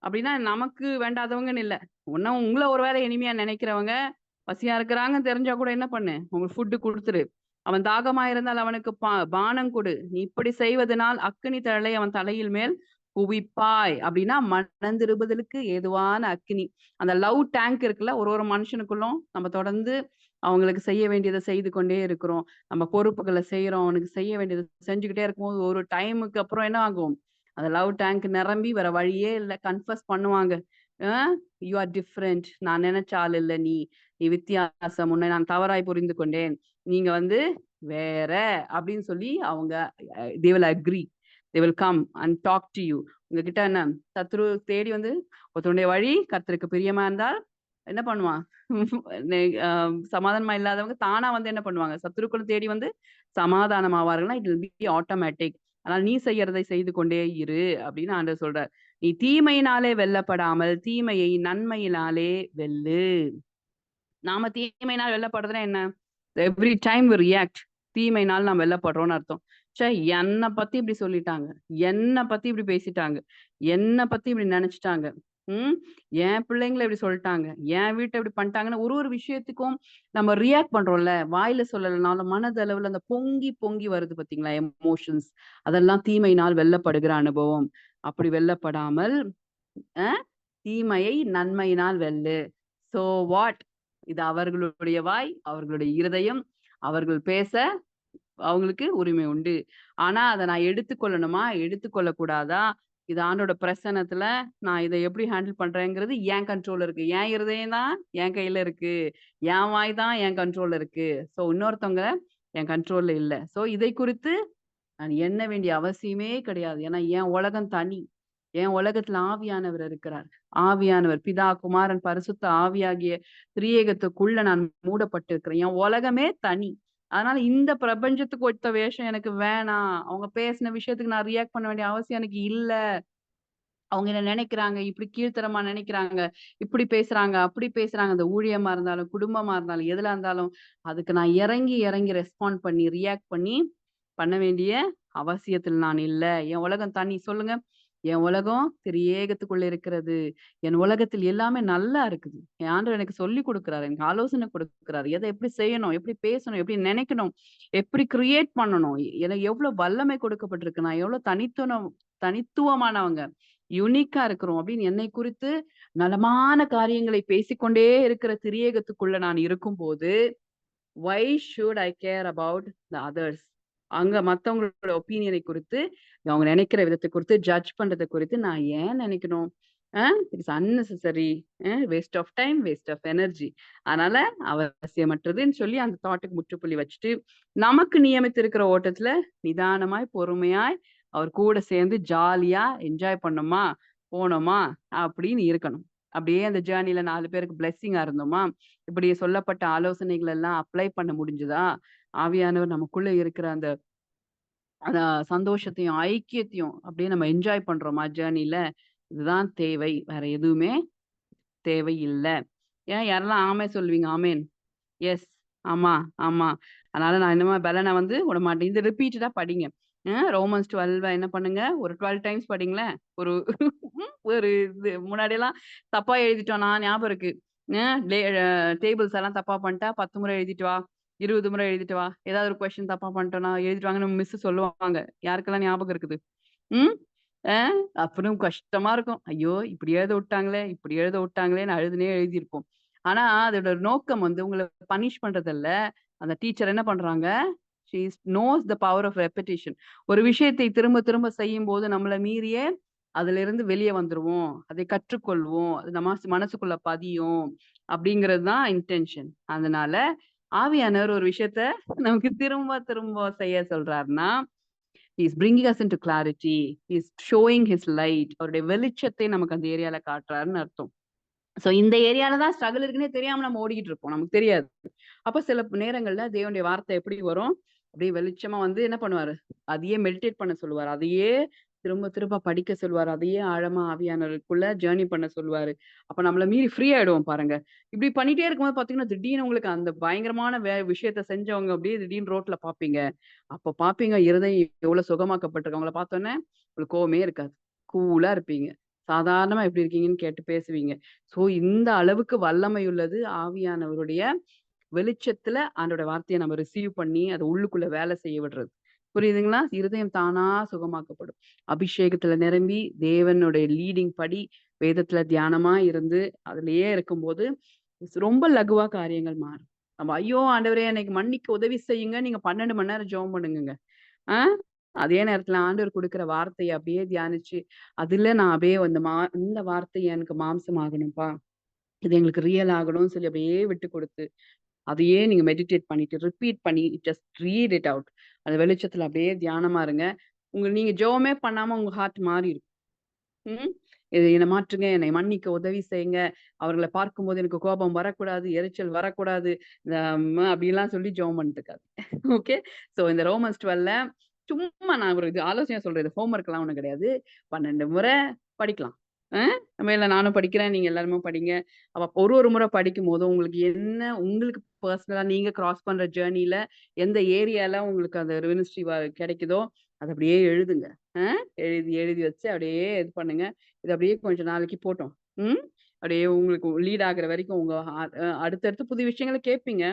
அப்படின்னா நமக்கு வேண்டாதவங்கன்னு இல்லை, ஒன்னும் உங்களை ஒருவேளை இனிமையா நினைக்கிறவங்க பசியா இருக்கிறாங்கன்னு தெரிஞ்சா கூட என்ன பண்ணு, உங்களுக்கு ஃபுட்டு கொடுத்துரு. அவன் தாகமா இருந்தால் அவனுக்கு பானம் கொடு. நீ இப்படி செய்வதனால் அக்கினி தழலை அவன் தலையில் மேல் குவிப்பாய். அப்படின்னா மனந்திருபுதலுக்கு ஏதுவான அக்கினி. அந்த லவ் டேங்க் இருக்குல்ல, ஒரு ஒரு மனுஷனுக்குள்ளும் நம்ம தொடர்ந்து அவங்களுக்கு செய்ய வேண்டியதை செய்து கொண்டே இருக்கிறோம். நம்ம பொறுப்புகளை செய்யறோம், அவனுக்கு செய்ய வேண்டியதை செஞ்சுக்கிட்டே இருக்கும்போது ஒரு டைமுக்கு அப்புறம் என்ன ஆகும், அந்த லவ் டேங்க் நிரம்பி வேற வழியே இல்லை, கன்ஃபஸ் பண்ணுவாங்க. யூ ஆர் டிஃப்ரெண்ட், நான் நினைச்ச ஆள் இல்லை, நீ நீ வித்தியாசம், உன்னை நான் தவறாய் புரிந்து கொண்டேன், நீங்க வந்து வேற அப்படின்னு சொல்லி அவங்க they will agree, they will come and talk to you. உங்ககிட்ட என்ன சத்ரு தேடி வந்து ஒருத்தருடைய வழி கர்த்தருக்கு பிரியமா இருந்தால் என்ன பண்ணுவான், சமாதானமா இல்லாதவங்க தானா வந்து என்ன பண்ணுவாங்க, சத்துருக்களும் தேடி வந்து சமாதானம் ஆவார்கள்னா இட் வில் பி ஆட்டோமேட்டிக். ஆனால் நீ செய்யறதை செய்து கொண்டே இரு அப்படின்னு ஆண்டவர் சொல்றார். நீ தீமையினாலே வெல்லப்படாமல் தீமையை நன்மையினாலே வெல்லு. நாம தீமையினால் வெல்லப்படுறதுன்னா என்ன? Every time react. தீமையினால் நாம் வெல்லப்படுறோம்னு அர்த்தம். சே என்னை பத்தி இப்படி சொல்லிட்டாங்க, என்னை பத்தி இப்படி பேசிட்டாங்க, என்னை பத்தி இப்படி நினைச்சிட்டாங்க, என் பிள்ளைங்களை இப்படி சொல்லிட்டாங்க, என் வீட்டை இப்படி பண்ணிட்டாங்கன்னு ஒரு ஒரு விஷயத்துக்கும் நம்ம ரியாக்ட் பண்றோம்ல, வாயில சொல்லலைனாலும் மனதளவுல அந்த பொங்கி பொங்கி வருது பாத்தீங்களா எமோஷன்ஸ், அதெல்லாம் தீமையினால் வெல்லப்படுகிற அனுபவம். அப்படி வெல்லப்படாமல் தீமையை நன்மையினால் வெல்லு. So what? இது அவர்களுடைய வாய், அவர்களுடைய இருதயம், அவர்கள் பேச அவங்களுக்கு உரிமை உண்டு. ஆனா அதை நான் எடுத்துக்கொள்ளணுமா, எடுத்துக்கொள்ள கூடாதா, இது ஆண்டோட பிரசனத்துல நான் இதை எப்படி ஹேண்டில் பண்றேங்கிறது என் கண்ட்ரோல் இருக்கு. என் இருதயம் தான் என் கையில இருக்கு, என் வாய் தான் என் கண்ட்ரோல்ல இருக்கு. சோ இன்னொருத்தவங்க என் கண்ட்ரோல்ல இல்ல. சோ இதை குறித்து நான் எண்ண வேண்டிய அவசியமே கிடையாது. ஏன்னா என் உலகம் தனி. என் உலகத்துல ஆவியானவர் இருக்கிறார். ஆவியானவர் பிதா குமாரன் பரிசுத்த ஆவியாகிய திரியேகத்துக்குள்ள நான் மூடப்பட்டிருக்கிறேன். என் உலகமே தனி. அதனால இந்த பிரபஞ்சத்துக்கு ஒத்த வேஷம் எனக்கு வேணாம். அவங்க பேசின விஷயத்துக்கு நான் ரியாக்ட் பண்ண வேண்டிய அவசியம் எனக்கு இல்ல. அவங்க என்ன நினைக்கிறாங்க, இப்படி கீழ்த்தரமா நினைக்கிறாங்க, இப்படி பேசுறாங்க, அப்படி பேசுறாங்க. அந்த ஊழியமா இருந்தாலும், குடும்பமா இருந்தாலும், எதுல இருந்தாலும் அதுக்கு நான் இறங்கி இறங்கி ரெஸ்பாண்ட் பண்ணி ரியாக்ட் பண்ணி பண்ண வேண்டிய அவசியத்தில் நான் இல்ல. என் உலகம் தனி. சொல்லுங்க. என் உலகம் திரியேகத்துக்குள்ள இருக்கிறது. என் உலகத்தில் எல்லாமே நல்லா இருக்குது. என் ஆண்டவர் எனக்கு சொல்லி கொடுக்கிறாரு, எனக்கு ஆலோசனை கொடுக்கிறாரு, எதை எப்படி செய்யணும், எப்படி பேசணும், எப்படி நினைக்கணும், எப்படி கிரியேட் பண்ணணும், எனக்கு எவ்வளவு வல்லமை கொடுக்கப்பட்டிருக்கு, நான் எவ்வளவு தனித்துவமானவங்க, யுனிக்கா இருக்கிறோம் அப்படின்னு என்னை குறித்து நலமான காரியங்களை பேசிக்கொண்டே இருக்கிற திரியேகத்துக்குள்ள நான் இருக்கும்போது why should I care about the others? அங்க மத்தவங்களோட ஒப்பீனியனை குறித்து, அவங்க நினைக்கிற விதத்தை குறித்து, ஜட்ஜ் பண்றதை குறித்து நான் ஏன் நினைக்கணும்? It's unnecessary, waste of time, waste of energy. அதனால அவசியமற்றதுன்னு சொல்லி அந்த தாட்டுக்கு முற்றுப்புள்ளி வச்சுட்டு, நமக்கு நியமித்திருக்கிற ஓட்டத்துல நிதானமாய் பொறுமையாய் அவர் கூட சேர்ந்து ஜாலியா என்ஜாய் பண்ணோமா, போனோமா அப்படின்னு இருக்கணும். அப்படியே அந்த ஜேர்னில 4 பேருக்கு பிளெஸ்ஸிங்கா இருந்தோமா, இப்படி சொல்லப்பட்ட ஆலோசனைகள் எல்லாம் அப்ளை பண்ண முடிஞ்சுதா, ஆவியானவர் நமக்குள்ள இருக்கிற அந்த அந்த சந்தோஷத்தையும் ஐக்கியத்தையும் அப்படியே நம்ம என்ஜாய் பண்றோமா ஜேர்னில, இதுதான் தேவை. வேற எதுவுமே தேவை இல்ல. ஏன் யாரெல்லாம் ஆமே சொல்லுவீங்க? ஆமேன். எஸ். ஆமா, ஆமா. அதனால நான் என்னமா பெலன வந்து விடமாட்டேன். இது ரிப்பீட்டடா படிங்க. ரோமன்ஸ் 12 என்ன பண்ணுங்க, ஒரு 12 டைம்ஸ் படிங்களேன். ஒரு ஒரு இது முன்னாடியெல்லாம் தப்பா எழுதிட்டோம்னா ஞாபகம் இருக்கு. அ லே டேபிள்ஸ் எல்லாம் தப்பா பண்ணிட்டா 10 முறை எழுதிட்டு வா, 20 முறை எழுதிட்டு வா. ஏதாவது ஒரு கொஸ்டின் தப்பா பண்ணிட்டோம்னா எழுதிட்டு வாங்கன்னு மிஸ் சொல்லுவாங்க. யாருக்கெல்லாம் ஞாபகம் இருக்குது? ம். அ அப்புறம் கஷ்டமா இருக்கும். ஐயோ! இப்படி எழுத விட்டாங்களே, இப்படி எழுத விட்டாங்களேன்னு அழுதுனே எழுதியிருப்போம். ஆனா, அதோட நோக்கம் வந்து உங்கள பனிஷ் பண்றதல்ல. அந்த டீச்சர் என்ன பண்றாங்க? She knows the power of repetition. ஒரு விஷயத்தை திரும்ப திரும்ப செய்யும்போது நம்மள மீறியே அதிலிருந்து வெளிய வந்துருவோம். அதை கற்றுக்கொள்வோம். அது நம்ம மனசுக்குள்ள பதியும். அப்படிங்கிறது தான் இன்டென்ஷன். அதனால ஆவியானவர் ஒரு விஷயத்த நமக்கு திரும்ப திரும்ப செய்ய சொல்றாருன்னா, he is bringing us into clarity. He is showing his light. அவருடைய வெளிச்சத்தை நமக்கு அந்த ஏரியால காட்டுறாருன்னு அர்த்தம். சோ இந்த ஏரியால தான் ஸ்ட்ரகிள் இருக்குன்னே தெரியாம நம்ம ஓடிக்கிட்டு இருப்போம். நமக்கு தெரியாது. அப்ப சில நேரங்கள்ல தேவனுடைய வார்த்தை எப்படி வரும்? அப்படியே வெளிச்சமா வந்து என்ன பண்ணுவாரு? அதையே மெடிடேட் பண்ண சொல்லுவாரு. அதையே திரும்ப திரும்ப படிக்க சொல்லுவாரு. அதையே ஆழமா ஆவியானவருக்குள்ள ஜர்னி பண்ண சொல்லுவாரு. அப்ப நம்மள மீறி ஃப்ரீ ஆயிடுவோம் பாருங்க. இப்படி பண்ணிட்டே இருக்கும்போது பார்த்தீங்கன்னா, திடீர்னு உங்களுக்கு அந்த பயங்கரமான விஷயத்த செஞ்சவங்க அப்படியே திடீர்னு ரோட்ல பார்ப்பீங்க. அப்ப பார்ப்பீங்க இருதயம் எவ்வளவு சுகமாக்கப்பட்டிருக்கு. அவங்கள பார்த்தோன்னே உங்களுக்கு கோவமே இருக்காது. கூலா இருப்பீங்க. சாதாரணமா எப்படி இருக்கீங்கன்னு கேட்டு பேசுவீங்க. சோ இந்த அளவுக்கு வல்லமை உள்ளது ஆவியானவருடைய வெளிச்சத்துல ஆண்டோட வார்த்தைய நம்ம ரிசீவ் பண்ணி, அத உள்ளுக்குள்ள வேலை செய்ய விடுறது. புரியுதுங்களா? இருதயம் தானா சுகமாக்கப்படும். அபிஷேகத்துல நிரம்பி, தேவனுடைய லீடிங் படி, வேதத்துல தியானமா இருந்து, அதிலேயே இருக்கும்போது, ரொம்ப லகுவா காரியங்கள் மாறும். நம்ம ஐயோ! ஆண்டவரே என்னைக்கு மன்னிக்க உதவி செய்யுங்க. நீங்க 12 மணி நேரம் ஜெபம் பண்ணுங்கங்க. ஆ அதே நேரத்துல ஆண்டவர் குடுக்குற வார்த்தைய அப்படியே தியானிச்சு, அதுல நான் அப்படியே இந்த வார்த்தை எனக்கு மாம்சமாகணும்ப்பா. இது எங்களுக்கு ரியல் ஆகணும்னு சொல்லி அப்படியே விட்டு குடுத்து அதையே நீங்க மெடிடேட் பண்ணிட்டு, ரிப்பீட் பண்ணி ஜஸ்ட் ரீட் இட் அவுட். அந்த வெளிச்சத்துல அப்படியே தியானமா இருங்க. நீங்க ஜெபமே பண்ணாம உங்க ஹார்ட் மாறிரும். ம். இது என்ன மாற்றுங்க, என்னை மன்னிக்க உதவி செய்யுங்க. அவர்கள பார்க்கும்போது எனக்கு கோபம் வரக்கூடாது, எரிச்சல் வரக்கூடாது. அப்படிலாம் சொல்லி ஜெபம் பண்ணிட்டு இருக்காதீங்க. ஓகே. ஸோ இந்த ரோமன்ஸ் 12ல சும்மா நான் ஒரு இது ஆலோசனையா சொல்றேன். இது ஹோம் ஒர்க்லாம் ஒண்ணும் கிடையாது. 12 முறை படிக்கலாம். அ நம்ம இல்ல நானும் படிக்கிறேன். நீங்க எல்லாருமே படிங்க. அப்ப ஒரு ஒரு முறை படிக்கும்போதும் உங்களுக்கு என்ன உங்களுக்கு பெர்சனலா நீங்க கிராஸ் பண்ற ஜர்னில எந்த ஏரியால உங்களுக்கு அந்த மினிஸ்ட்ரி கிடைக்குதோ, அத அப்படியே எழுதுங்க. அ எழுதி எழுதி வச்சு அப்படியே இது பண்ணுங்க. இது அப்படியே கொஞ்சம் நாளைக்கு போட்டும். ம். அப்படியே உங்களுக்கு லீட் ஆகுற வரைக்கும் உங்க அடுத்தடுத்து புது விஷயங்கள கேட்பீங்க.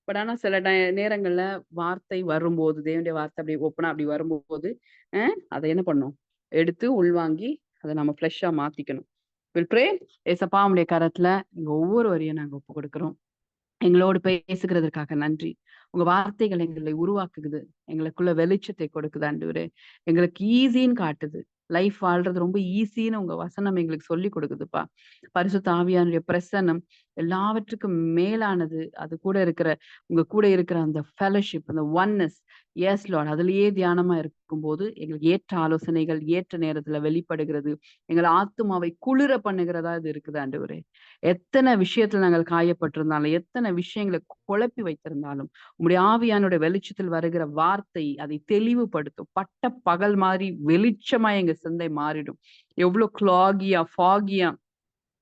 பட் ஆனா சில நேரங்கள்ல வார்த்தை வரும்போது, தேவனுடைய வார்த்தை அப்படி ஓப்பனா அப்படி வரும்போது, அ அத என்ன பண்ணும்? எடுத்து உள்வாங்கி அத நம்ம ஃப்ளெஷ்ஷா மாத்திக்கணும். Will pray. ஏசப்பா உம்முடைய கரத்துல எங்க ஒவ்வொருவரையும் நாங்க ஒப்புக் கொடுக்கிறோம். எங்களோடு பேசுகிறதற்காக நன்றி. உங்க வார்த்தைகள் எங்களை உருவாக்குது. எங்களுக்குள்ள வெளிச்சத்தை கொடுக்குது ஆண்டவரே. எங்களுக்கு ஈஸின்னு காட்டுது. லைஃப் வாழ்றது ரொம்ப ஈஸின்னு உங்க வசனம் எங்களுக்கு சொல்லிக் கொடுக்குதுப்பா. பரிசுத்த ஆவியானுடைய பிரசன்னம் எல்லாவற்றுக்கும் மேலானது. அது கூட இருக்கிற உங்க கூட இருக்கிற அந்த ஃபெலோஷிப், அந்த ஒன்னஸ். S Lord. அதிலேயே தியானமா இருக்கும்போது, எங்களுக்கு ஏற்ற ஆலோசனைகள் ஏற்ற நேரத்துல வெளிப்படுகிறது. எங்கள் ஆத்துமாவை குளிர பண்ணுகிறதா இது இருக்குது ஆண்டவரே. எத்தன விஷயத்துல நாங்கள் காயப்பட்டிருந்தாலும், எத்தன விஷயங்கள குழப்பி வைத்திருந்தாலும், உம்முடைய ஆவியானுடைய வெளிச்சத்தில் வருகிற வார்த்தை அதை தெளிவுபடுத்தும். பட்ட பகல் மாரி வெளிச்சமா எங்க சிந்தை மாறிடும். எவ்ளோ ஃபாகியா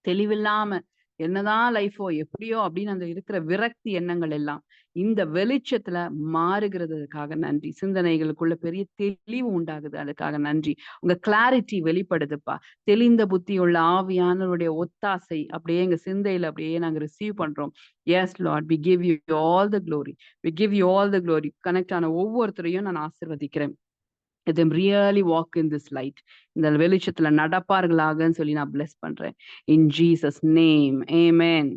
தெளிவில்லாம என்னதான் லைஃபோ எப்படியோ அப்படின்னு அந்த இருக்கிற விரக்தி எண்ணங்கள் எல்லாம் இந்த வெளிச்சத்துல மாறுகிறதுக்காக நன்றி. சிந்தனைகளுக்குள்ள பெரிய தெளிவு உண்டாகுது. அதுக்காக நன்றி. உங்க கிளாரிட்டி வெளிப்படுதுப்பா. தெளிந்த புத்தியுள்ள ஆவியானவருடைய ஒத்தாசை அப்படியே எங்க சிந்தையில அப்படியே நாங்க ரிசீவ் பண்றோம். Yes lord, we give you all the glory. We give you all the glory. Connect ஆன ஒவ்வொருத்தரையும் நான் ஆசீர்வதிக்கிறேன். let them really walk in this light. இந்த வெளிச்சத்துல நடப்பார்களாகன்னு சொல்லி நான் bless பண்றேன். In Jesus name. Amen.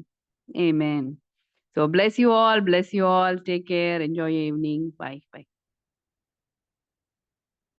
Amen. So bless you all. Bless you all. Take care. Enjoy your evening. Bye. Bye.